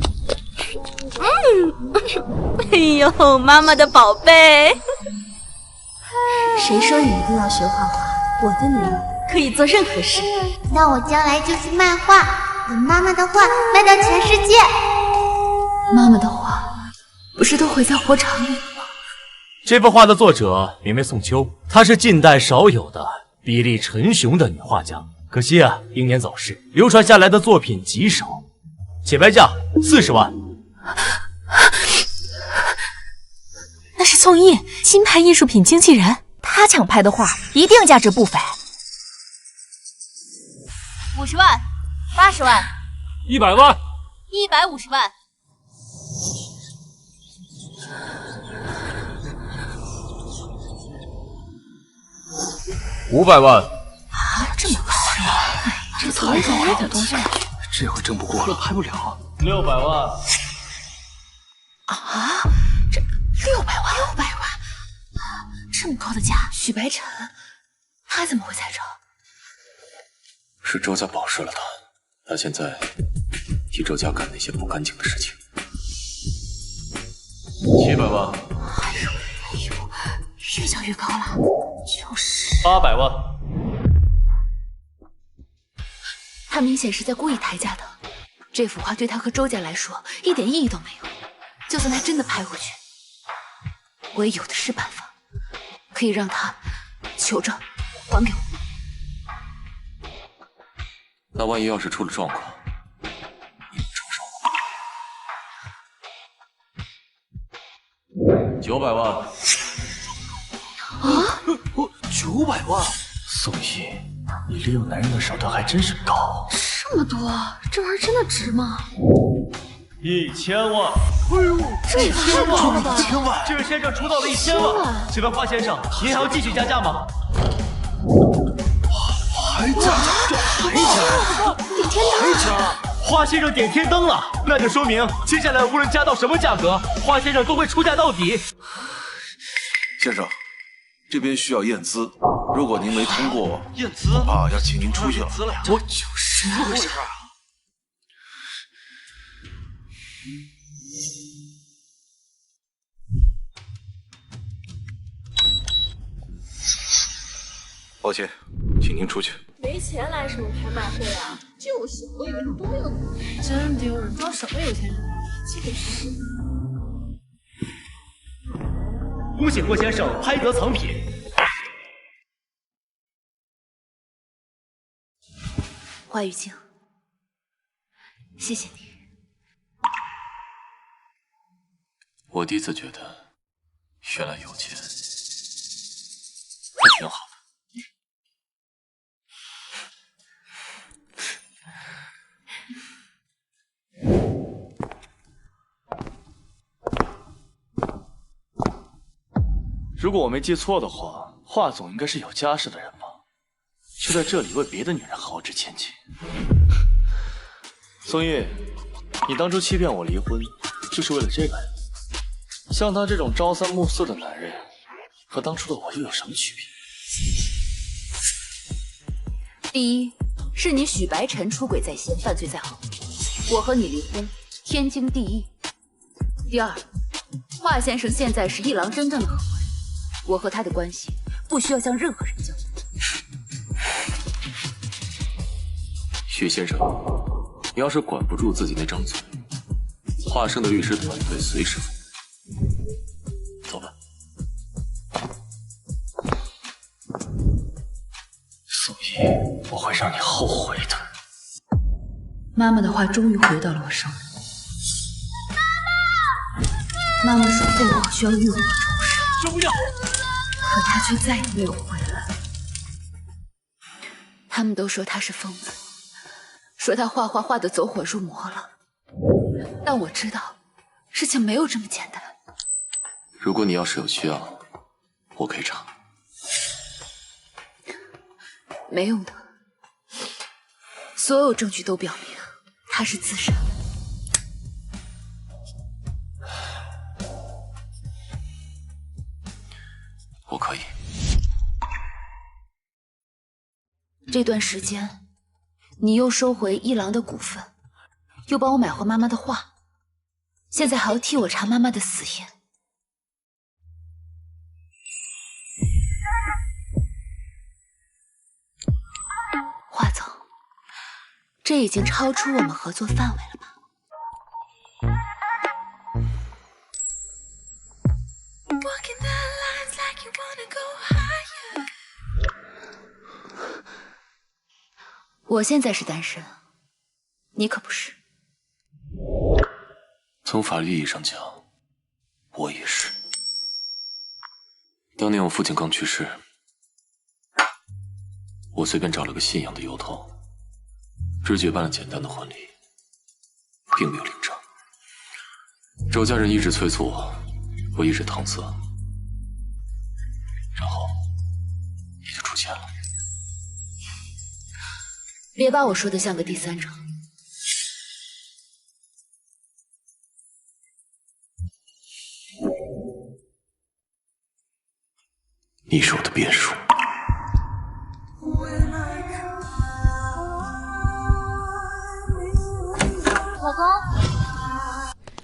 哎呦，妈妈的宝贝！谁说你一定要学画画？我的女儿可以做任何事。那我将来就是卖画，把妈妈的画卖到全世界。妈妈的画不是都毁在火场里了吗？这幅画的作者名为宋秋，她是近代少有的比例沉雄的女画家。可惜啊，英年早逝，流传下来的作品极少，起拍价40万。那是宋毅，金牌艺术品经纪人，他抢拍的画一定价值不菲。50万，80万，100万，150万。500万啊，这么高啊！这太高了，这回挣不过了，拍不了。600万啊！这600万，这么高的价，许白尘，他怎么会在这？是周家保释了他，他现在替周家干那些不干净的事情。700万，哎呦，越叫越高了，就是800万。他明显是在故意抬价的。这幅画对他和周家来说一点意义都没有。就算他真的拍回去，我也有的是办法，可以让他求着还给我。那万一要是出了状况，你承受吗？900万。啊！900万！宋毅，你利用男人的手段还真是高。这么多，这玩意儿真的值吗？1000万！哎呦，这也太高了吧！1000万！这位先生出道了1000万，请问华先生，您还要继续加价吗？还加价？还加？点天灯！还加！华先生点天灯了，那就说明接下来无论加到什么价格，华先生都会出价到底。先生，这边需要验资，如果您没通过，验资啊，要请您出去了。我就是怎么回事啊？抱歉，请您出去。没钱来什么拍卖会啊？就是，我以为是多有钱。真丢人，装什么有钱人？就是。恭喜郭先生拍得藏品。华雨静，谢谢你。我第一次觉得，原来有钱还挺好的。如果我没记错的话，华总应该是有家室的人吧？却在这里为别的女人豪掷千金。宋毅，你当初欺骗我离婚，就是为了这个人？像他这种朝三暮四的男人，和当初的我又有什么区别？第一，是你许白晨出轨在先，犯罪在后，我和你离婚，天经地义。第二，华先生现在是一郎真正的合伙人，我和他的关系不需要向任何人交代。许先生，你要是管不住自己那张嘴，华生的律师团队随时服务。走吧。宋毅，我会让你后悔的。妈妈的话终于回到了我手里。妈妈说凤凰需要浴火重生，不要！可她却再也没有回来。他们都说她是疯子，说她画画画得走火入魔了。但我知道，事情没有这么简单。如果你要是有需要，我可以查。没用的，所有证据都表明她是自杀。我可以。这段时间，你又收回一郎的股份，又帮我买回妈妈的画，现在还要替我查妈妈的死因。华总，这已经超出我们合作范围了吧？我现在是单身，你可不是。从法律意义上讲，我也是。当年我父亲刚去世，我随便找了个信仰的由头，只举办了简单的婚礼，并没有领证。周家人一直催促我一直搪塞，然后也就出钱了。别把我说得像个第三者。你是我的变数。老公，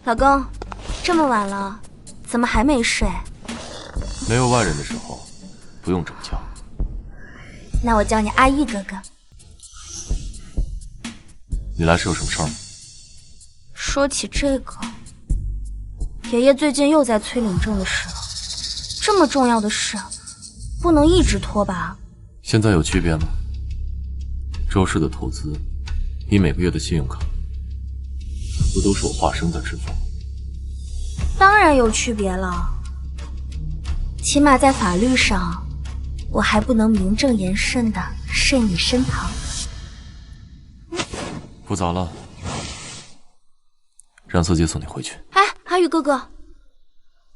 老公，这么晚了，怎么还没睡？没有外人的时候，不用这么叫。那我叫你阿玉哥哥。你来是有什么事儿吗？说起这个，爷爷最近又在催领证的事了。这么重要的事，不能一直拖吧？现在有区别吗？周氏的投资你每个月的信用卡不都是我华生在支付吗？当然有区别了，起码在法律上，我还不能名正言顺的睡你身旁。不早了，让司机送你回去。哎，阿宇哥哥，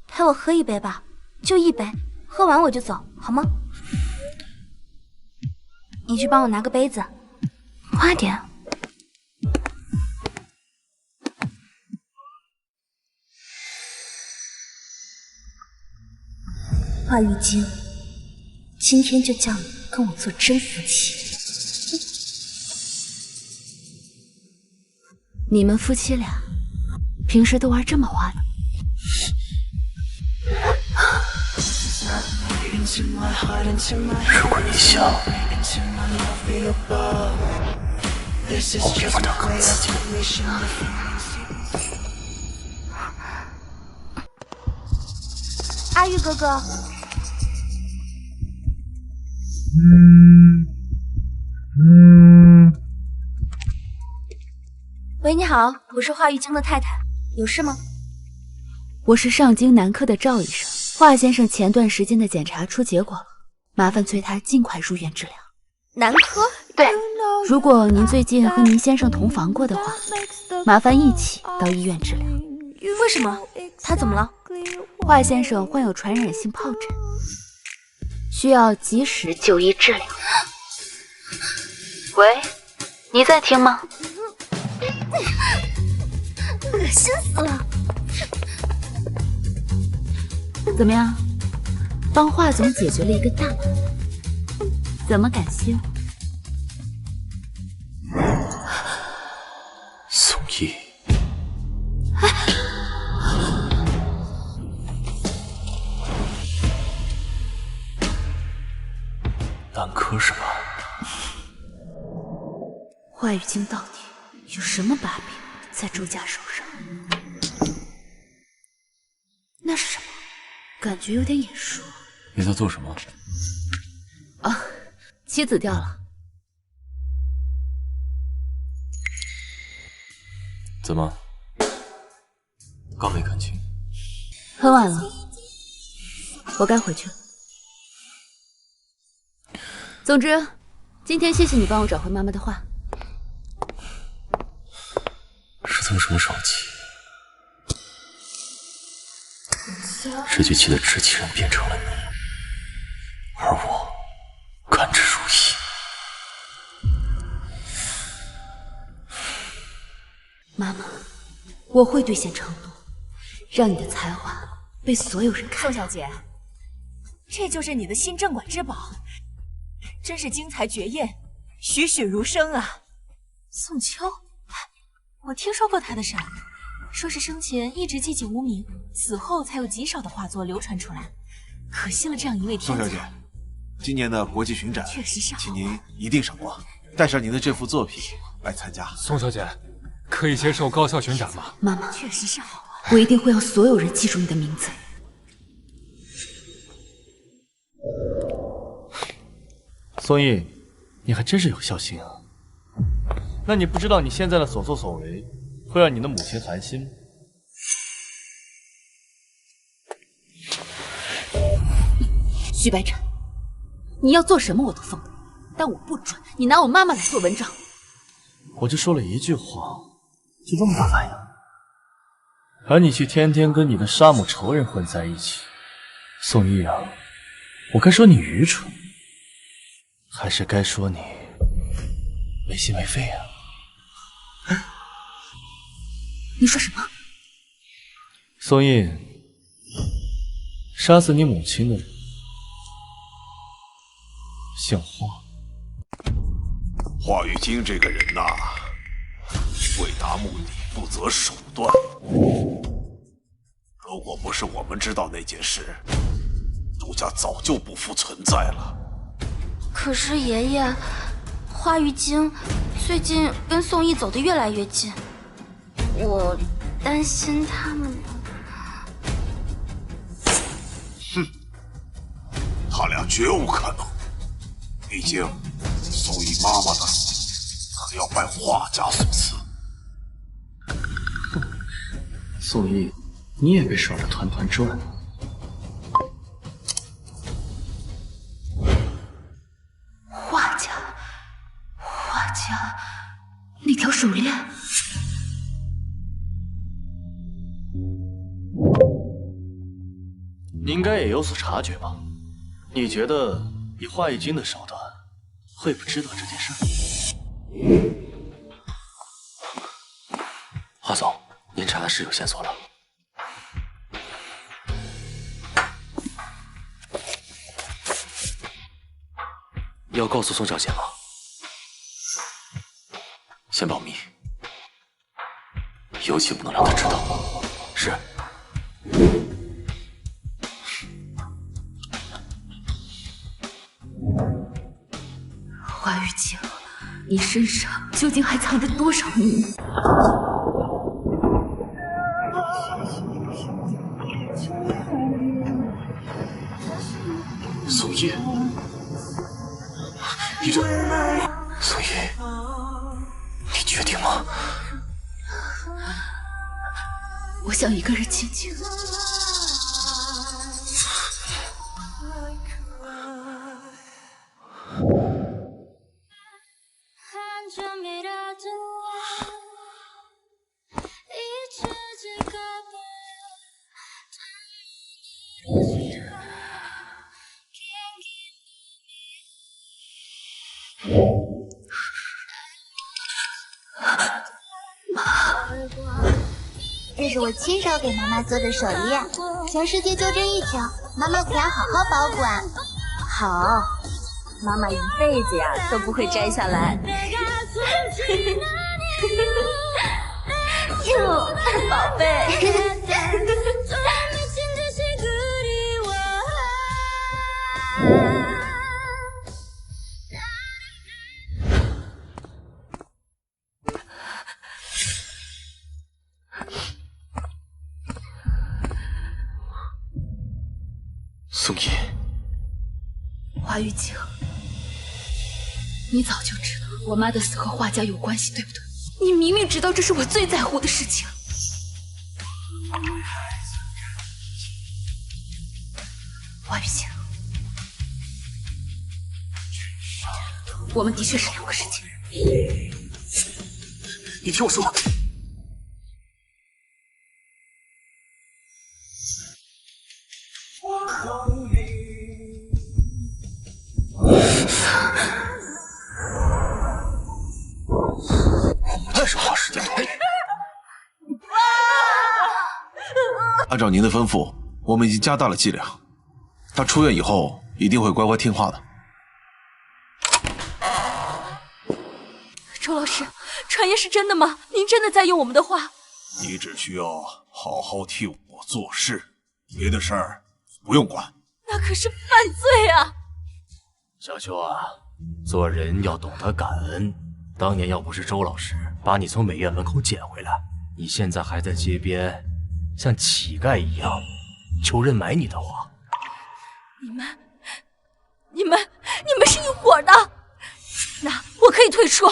陪我喝一杯吧，就一杯，喝完我就走，好吗？你去帮我拿个杯子，快点。华玉京，今天就叫你跟我做真夫妻。你们夫妻俩平时都玩这么花的？如果你想，我比不了更刺激。阿玉哥哥，喂，你好，我是华玉京的太太，有事吗？我是上京南科的赵医生，华先生前段时间的检查出结果了，麻烦催他尽快入院治疗。南科？对，如果您最近和您先生同房过的话，麻烦一起到医院治疗。为什么？他怎么了？华先生患有传染性疱疹，需要及时就医治疗。喂，你在听吗？恶心死了！怎么样，帮华总解决了一个大麻烦，怎么感谢我？宋毅，南科是吧？华玉京到底有什么把柄在周家手上？那是什么？感觉有点眼熟。你在做什么？啊，棋子掉了。怎么？刚没看清？很晚了，我该回去了。总之，今天谢谢你帮我找回妈妈的画。是从什么时候起，这局棋的执棋人变成了你，而我甘之如饴。妈妈，我会兑现承诺，让你的才华被所有人看到。宋小姐，这就是你的新镇馆之宝，真是精彩绝艳，栩栩如生啊！宋秋，我听说过他的事儿，说是生前一直寂寂无名，死后才有极少的画作流传出来，可惜了这样一位天才。宋小姐，今年的国际巡展确实是好，请您一定赏光，带上您的这幅作品来参加。宋小姐，可以接受高校巡展吗？妈妈，确实是好啊，我一定会让所有人记住你的名字。宋毅，你还真是有孝心啊！那你不知道你现在的所作所为会让你的母亲寒心吗？徐白晨，你要做什么我都奉你，但我不准你拿我妈妈来做文章。我就说了一句话，就这么大反应？而你却天天跟你的杀母仇人混在一起，宋毅啊，我该说你愚蠢，还是该说你没心没肺啊？你说什么？宋毅，杀死你母亲的人姓华。华玉京这个人呐，为达目的不择手段。如果不是我们知道那件事，周家早就不复存在了。可是爷爷，华玉京最近跟宋毅走得越来越近，我担心他们。哼，他俩绝无可能。毕竟宋毅妈妈的死可要拜画家所赐。宋毅，你也被耍得团团转。画家，那条手链。你应该也有所察觉吧？你觉得以华义君的手段，会不知道这件事？华总，您查的是有线索了。要告诉宋小姐吗？先保密，尤其不能让她知道。是。华玉清，你身上究竟还藏着多少秘密？宋烨，你这……宋烨，你确定吗？我想一个人静静。这是我亲手给妈妈做的手链，全世界就这一条，妈妈可要好好保管。好，妈妈一辈子呀都不会摘下来。哟，宝贝。宋烨，华玉清，你早就知道我妈的死和画家有关系，对不对？你明明知道这是我最在乎的事情。华玉清，我们的确是两个世界。你听我说。这是画师殿堂。按照您的吩咐，我们已经加大了剂量。他出院以后一定会乖乖听话的。周老师，传言是真的吗？您真的在用我们的画？你只需要好好替我做事，别的事儿不用管。那可是犯罪啊！小秋啊，做人要懂得感恩。当年要不是周老师把你从美院门口捡回来，你现在还在街边像乞丐一样求人买你的画。你们是一伙的，那我可以退出。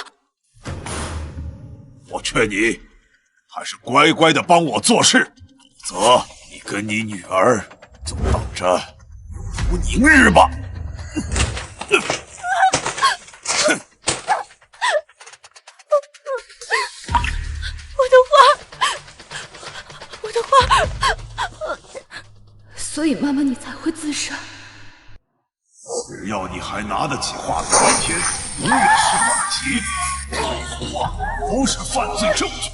我劝你还是乖乖的帮我做事，否则你跟你女儿就等着无宁日吧。我的画，所以妈妈你才会自杀。只要你还拿得起画的一天，永远是反击。任何画都是犯罪证据。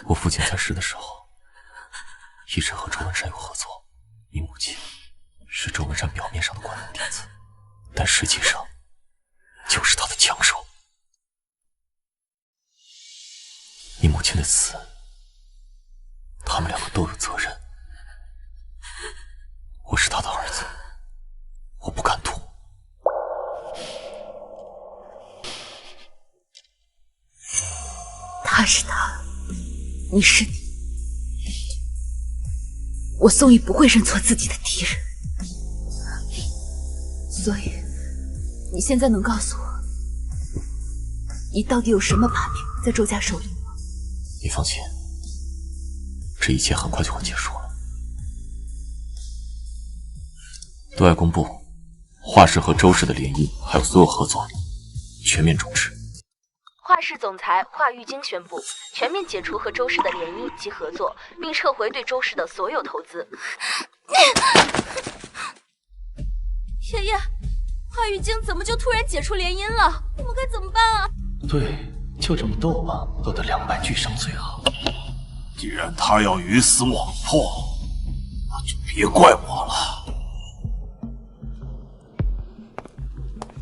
我父亲在世的时候，一直和周文山有合作。你母亲是周文山表面上的关门弟子，但实际上就是他的枪手。你母亲的死，他们两个都有责任。我是他的儿子，我不敢赌。他是他，你是你。我宋义不会认错自己的敌人。所以，你现在能告诉我，你到底有什么把柄在周家手里吗？你放心，这一切很快就会结束了。对外公布，华氏和周氏的联姻还有所有合作全面终止。华氏总裁华玉京宣布全面解除和周氏的联姻及合作，并撤回对周氏的所有投资。爷爷，华玉京怎么就突然解除联姻了？我们该怎么办啊？对，就这么斗吧，斗得两败俱伤最好。既然他要鱼死网破，那就别怪我了。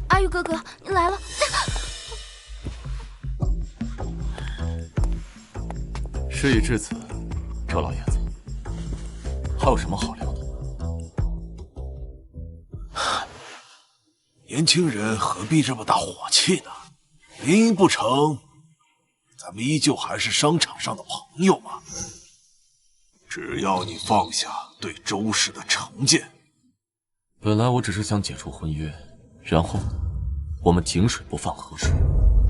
阿玉哥哥，你来了。事已至此，周老爷子，还有什么好聊的？年轻人何必这么大火气呢？联姻不成，咱们依旧还是商场上的朋友嘛。只要你放下对周氏的成见。本来我只是想解除婚约，然后我们井水不犯河水，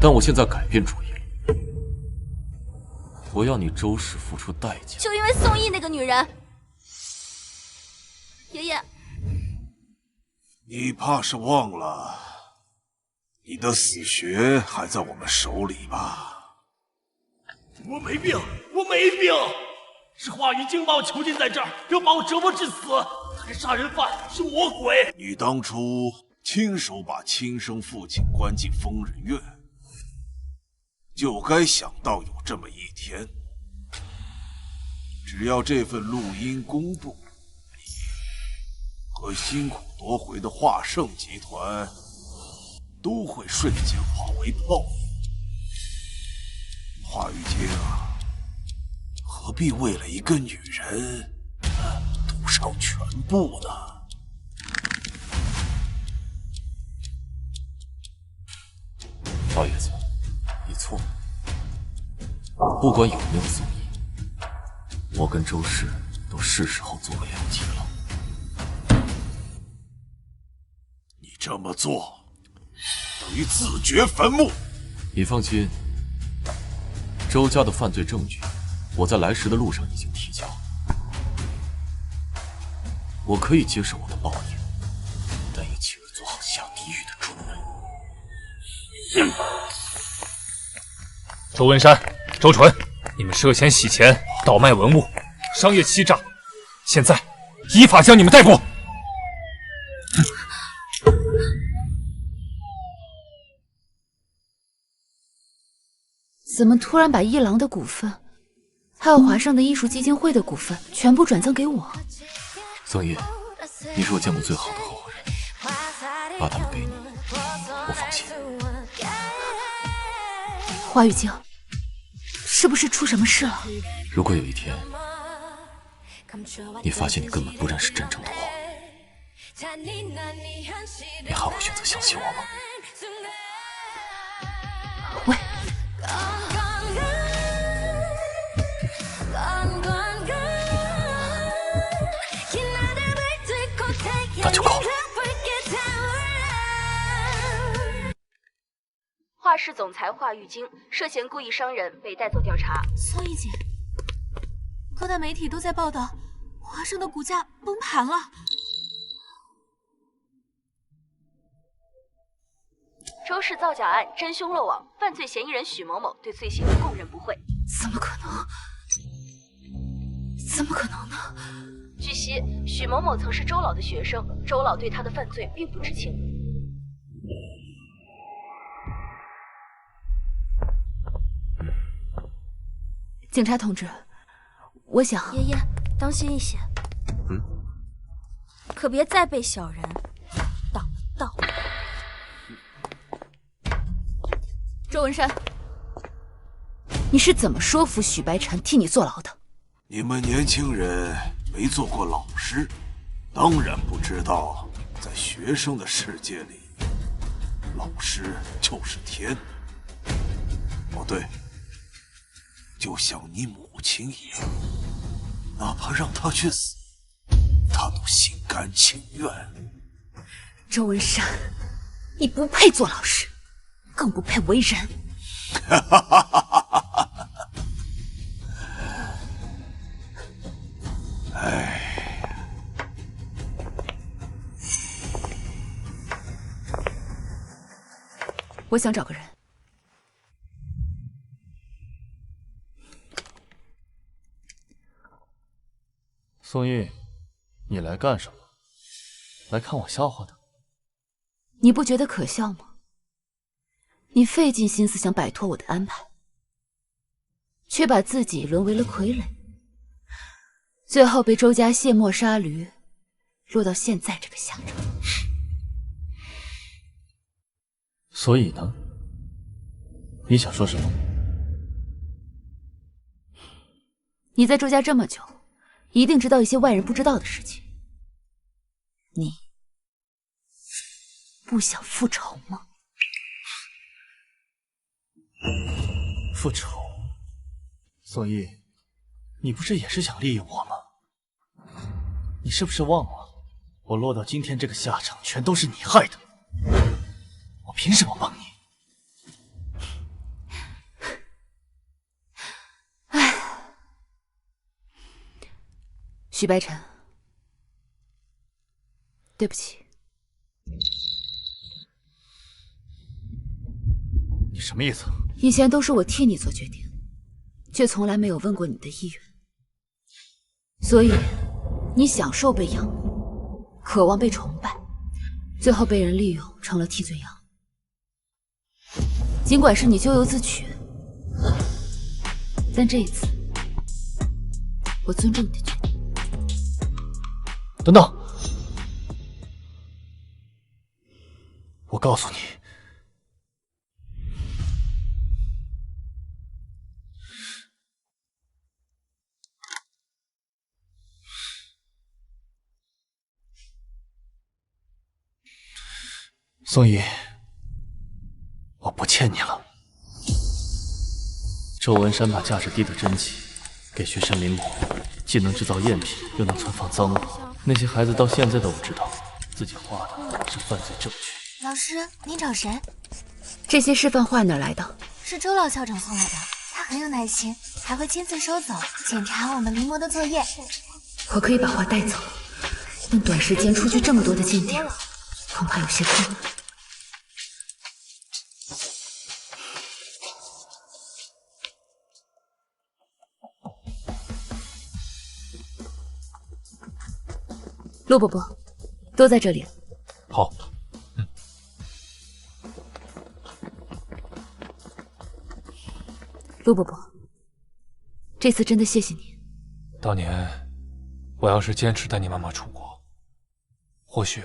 但我现在改变主意了。我要你周氏付出代价。就因为宋义那个女人，爷爷，你怕是忘了，你的死穴还在我们手里吧？我没病，我没病，是华玉京把我囚禁在这儿，要把我折磨致死。他是杀人犯，是魔鬼。你当初亲手把亲生父亲关进疯人院，就该想到有这么一天，只要这份录音公布，你和辛苦夺回的华盛集团都会瞬间化为泡影。华玉京啊，何必为了一个女人赌上全部呢？老爷子，你错了。不管有没有宋义，我跟周氏都是时候做个了结了。你这么做，等于自掘坟墓。你放心，周家的犯罪证据，我在来时的路上已经提交。我可以接受我的报应，但也请你做好下地狱的准备。周文山、周纯，你们涉嫌洗钱、倒卖文物、商业欺诈，现在依法将你们逮捕。怎么突然把一郎的股份，还有华盛的艺术基金会的股份全部转赠给我？宋义，你是我见过最好的合伙人，把他们给你，我放心。华玉京，是不是出什么事了？如果有一天你发现你根本不认识真正的我，你还会选择相信我吗？喂，那就够了。华氏总裁华玉京涉嫌故意伤人，被带走调查。宋一姐，各大媒体都在报道，华盛的股价崩盘了。周氏造假案真凶落网，犯罪嫌疑人许某某对罪行供认不讳。怎么可能？怎么可能呢？据悉，许某某曾是周老的学生，周老对他的犯罪并不知情。警察同志，我想爷爷当心一些，可别再被小人挡道。周文山，你是怎么说服许白婵替你坐牢的？你们年轻人没做过老师，当然不知道，在学生的世界里，老师就是天。哦对，就像你母亲一样，哪怕让她去死，心甘情愿。周文山，你不配做老师，更不配为人。哎，我想找个人。宋玉，你来干什么？来看我笑话的？你不觉得可笑吗？你费尽心思想摆脱我的安排，却把自己沦为了傀儡，最后被周家卸磨杀驴，落到现在这个下场。所以呢？你想说什么？你在周家这么久，一定知道一些外人不知道的事情。你不想复仇吗？复仇？宋毅，你不是也是想利用我吗？你是不是忘了，我落到今天这个下场，全都是你害的？我凭什么帮你？唉，许白晨，对不起。你什么意思？以前都是我替你做决定，却从来没有问过你的意愿，所以你享受被仰慕，渴望被崇拜，最后被人利用成了替罪羊。尽管是你咎由自取，但这一次我尊重你的决定。等等，我告诉你，宋毅，我不欠你了。周文山把价值低的真迹给学生临摹，既能制造赝品，又能存放赃物。那些孩子到现在都不知道自己画的是犯罪证据。老师，您找谁？这些示范画哪来的？是周老校长送来的，他很有耐心，还会亲自收走，检查我们临摹的作业。我可以把画带走，但短时间出去这么多的鉴定，恐怕有些困难。陆伯伯，都在这里。好。陆伯伯，这次真的谢谢你。当年我要是坚持带你妈妈出国，或许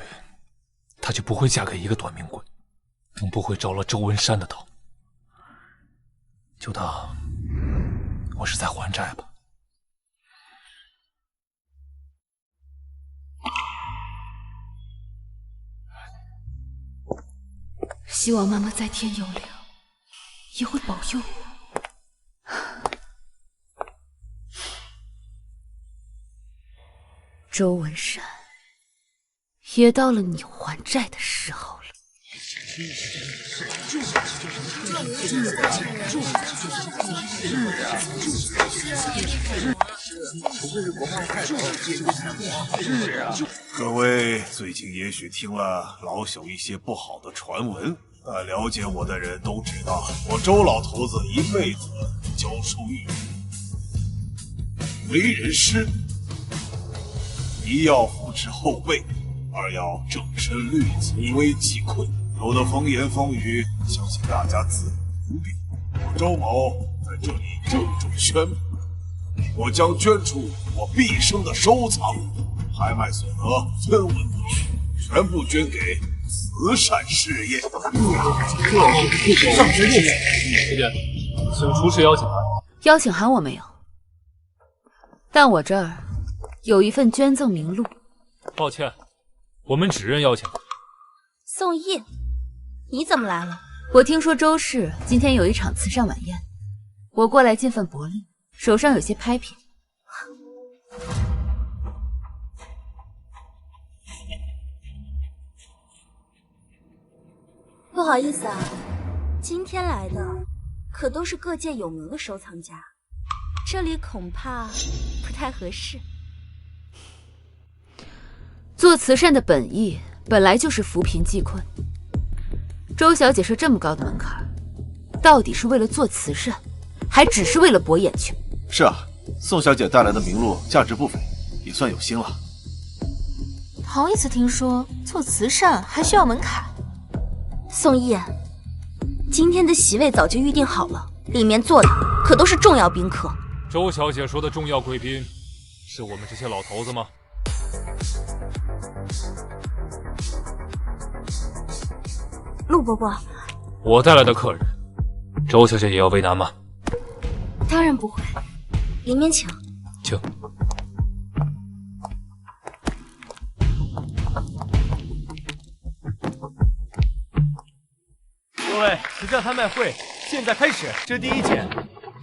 她就不会嫁给一个短命鬼，更不会着了周文山的道。就当我是在还债吧。希望妈妈在天有灵，也会保佑我。周文山，也到了你还债的时候了。各位最近也许听了老朽一些不好的传闻，但了解我的人都知道，我周老头子一辈子教书育人，为人师，一要扶持后辈，二要正身律己，无危即困。有的风言风语，相信大家自不必。我周某在这里郑重宣布，我将捐出我毕生的收藏，拍卖所得分文不取，全部捐给慈善事业。上职业，谢谢，请出示邀请函。邀请函我没有，但我这儿有一份捐赠名录。抱歉，我们只认邀请函。宋毅，你怎么来了？我听说周氏今天有一场慈善晚宴，我过来尽份薄力，手上有些拍品。不好意思啊，今天来的可都是各界有名的收藏家，这里恐怕不太合适。做慈善的本意本来就是扶贫济困，周小姐设这么高的门槛，到底是为了做慈善，还只是为了博眼球？是啊，宋小姐带来的名录价值不菲，也算有心了。头一次听说做慈善还需要门槛。宋毅，今天的席位早就预定好了，里面坐的可都是重要宾客。周小姐说的重要贵宾，是我们这些老头子吗？陆伯伯，我带来的客人，周小姐也要为难吗？当然不会，里面请。请。各位，慈善拍卖会现在开始。这第一件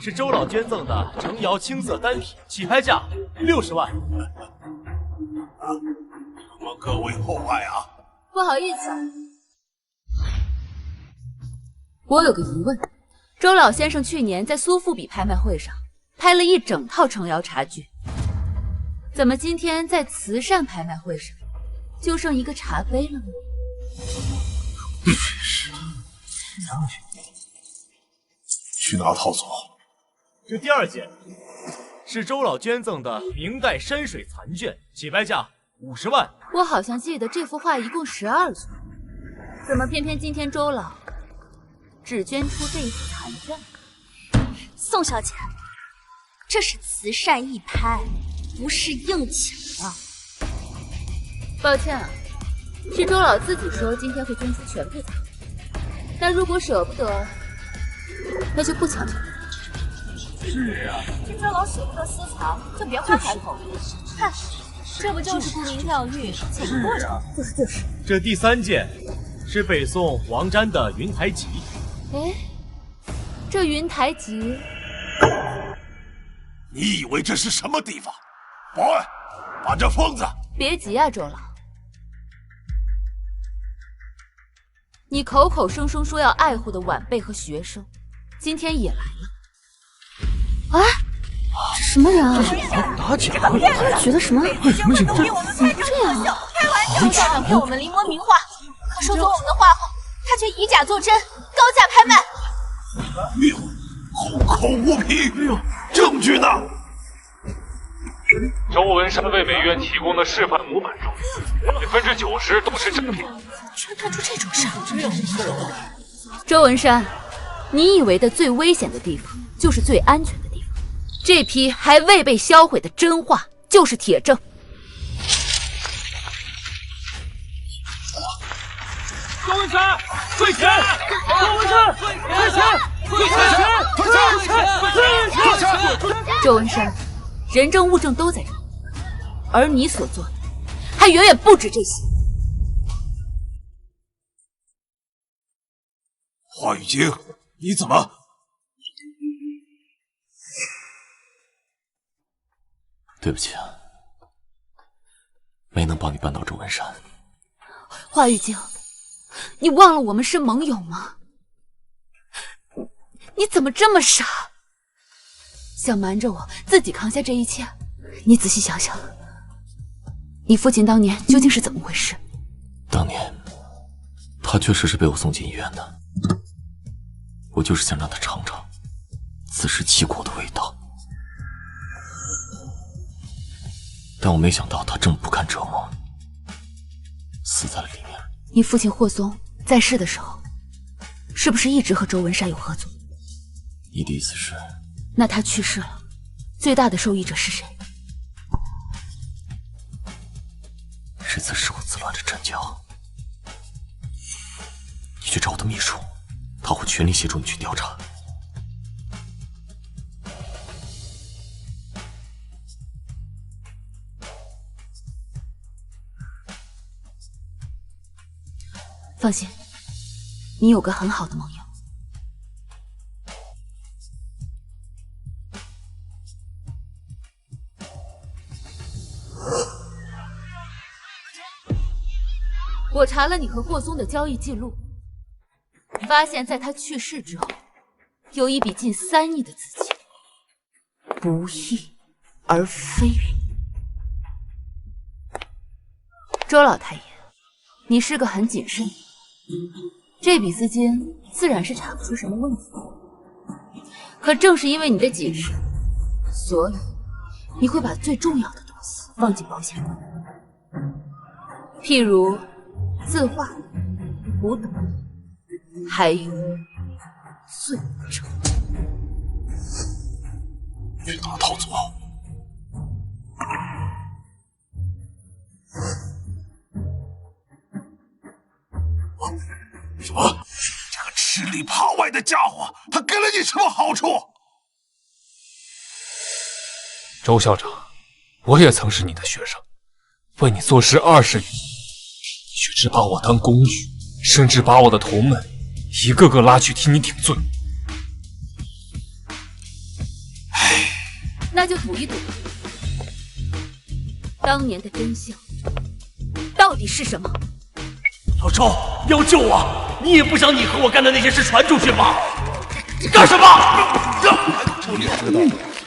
是周老捐赠的程瑶青色单品，起拍价60万。什么各位后爱啊？不好意思，我有个疑问。周老先生去年在苏富比拍卖会上拍了一整套程瑶茶具，怎么今天在慈善拍卖会上就剩一个茶杯了呢？真是的，去哪套走？这第二件是周老捐赠的明代山水残卷，起拍价50万。我好像记得这幅画一共12组，怎么偏偏今天周老只捐出这一幅残卷？宋小姐，这是慈善义拍，不是硬抢啊！抱歉啊，是周老自己说今天会捐出全部藏品，但如果舍不得，那就不抢了。是啊，这周老舍不得私藏，就别花开口。看，这不就是沽名钓誉，请个过程？就是。这第三件是北宋王瞻的《云台集》。哎，这云台集，你以为这是什么地方？保安，把这疯子！别急啊，周老，你口口声声说要爱护的晚辈和学生，今天也来了。啊，这什么人啊？打假！觉得什么？为什么这样？开玩笑，校长骗我们临摹名画，可收走我们的画后，他却以假作真，高价拍卖。口口无凭，证据呢？周文山为美院提供的示范模板中，90%都是真品。居然干出这种事儿！周文山，你以为的最危险的地方就是最安全的地方。这批还未被销毁的真画就是铁证。周文山，退钱！周文山，退钱！退钱！周文山，人证物证都在这里，而你所做的还远远不止这些。华雨晶，你怎么？对不起啊，没能帮你办到周文山。华雨晶，你忘了我们是盟友吗？你怎么这么傻？想瞒着我自己扛下这一切？你仔细想想，你父亲当年究竟是怎么回事？当年他确实是被我送进医院的，我就是想让他尝尝自食其果的味道，但我没想到他这么不堪折磨，死在了里面。你父亲霍松在世的时候，是不是一直和周文山有合作？你的意思是？那他去世了，最大的受益者是谁？是自恃我自乱的陈娇。你去找我的秘书，他会全力协助你去调查。放心，你有个很好的盟友。我查了你和霍松的交易记录，发现在他去世之后，有一笔近3亿的资金，不翼而飞了。周老太爷，你是个很谨慎的人，这笔资金自然是查不出什么问题。可正是因为你的谨慎，所以你会把最重要的东西放进保险柜，譬如字画、古董，还有罪证。去哪套组？什么？这个吃里扒外的家伙，他给了你什么好处？周校长，我也曾是你的学生，为你做事20余年，你却只把我当工具，甚至把我的同门一个个拉去替你顶罪。那就赌一赌，当年的真相到底是什么？老周，你要救我！你也不想你和我干的那些事传出去吗？你干什么？你知道，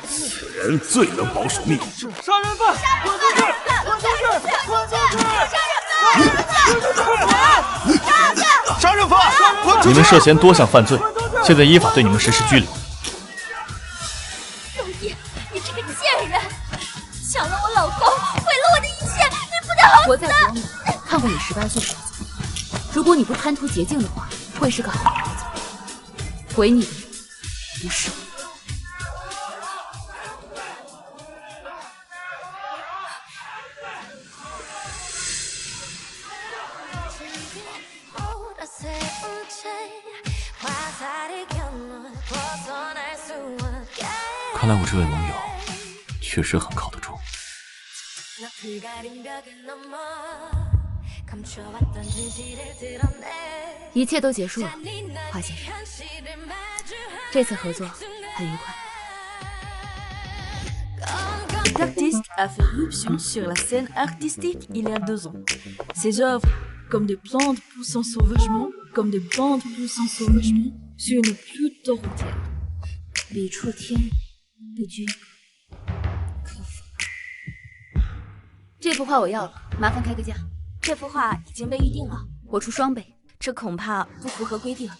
此人最能保守秘密。杀人犯！滚出去！滚出去！滚出去！杀人犯！你们涉嫌多项犯罪，现在依法对你们实施拘留。周烨，你这个贱人，抢了我老公，毁了我的一切，你不得好死！我在国内看过你18岁时的作品，如果你不贪图捷径的话，会是个好孩子。毁你的人不是我。看来我这位盟友确实很靠得住。一切都结束了，华先生，这次合作很愉快。 L'artiste a fait irruption sur la scène artistique il y a 2 ans. Ses œuvres, comme des plantes poussant sauvagement, sur une pluie torrentielle. 笔触天人，不拘可否。这幅画我要了，麻烦开个价。这幅画已经被预定了，我出双倍，这恐怕不符合规定。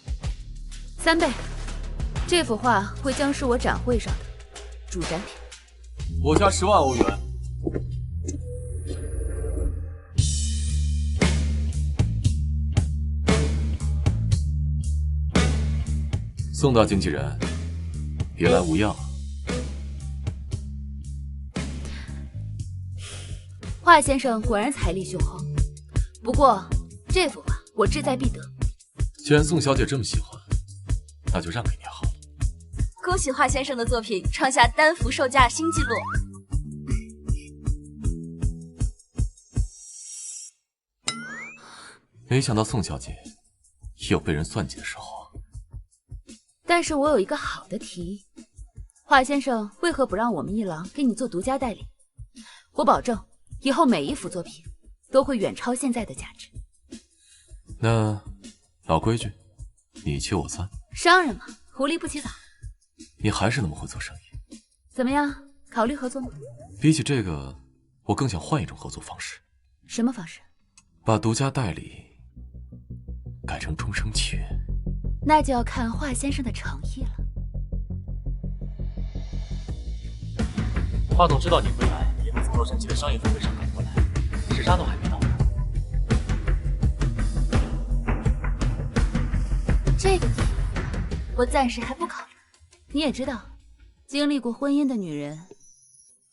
3倍，这幅画会将是我展会上的主展品。 我加10万欧元。宋大经纪人，别来无恙。华先生果然财力雄厚，不过这幅画我志在必得。既然宋小姐这么喜欢，那就让给你好了。 恭喜华先生的作品创下单幅售价新纪录。没想到宋小姐也有被人算计的时候啊！但是我有一个好的提议，华先生为何不让我们一郎给你做独家代理？我保证以后每一幅作品都会远超现在的价值。那老规矩，你7我3。商人嘛，狐狸不起早。 你还是那么会做生意，怎么样？考虑合作吗？比起这个，我更想换一种合作方式。什么方式？把独家代理改成终生契约。那就要看华先生的诚意了。华总知道你会来，也会从洛杉矶的商业峰会上赶过来，时差都还没到。这个题我暂时还不考虑。 你也知道，经历过婚姻的女人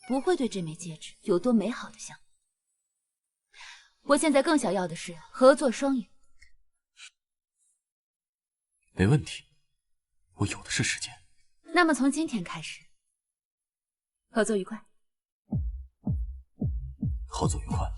不会对这枚戒指有多美好的想法。我现在更想要的是合作双赢。没问题，我有的是时间。那么从今天开始，合作愉快。合作愉快。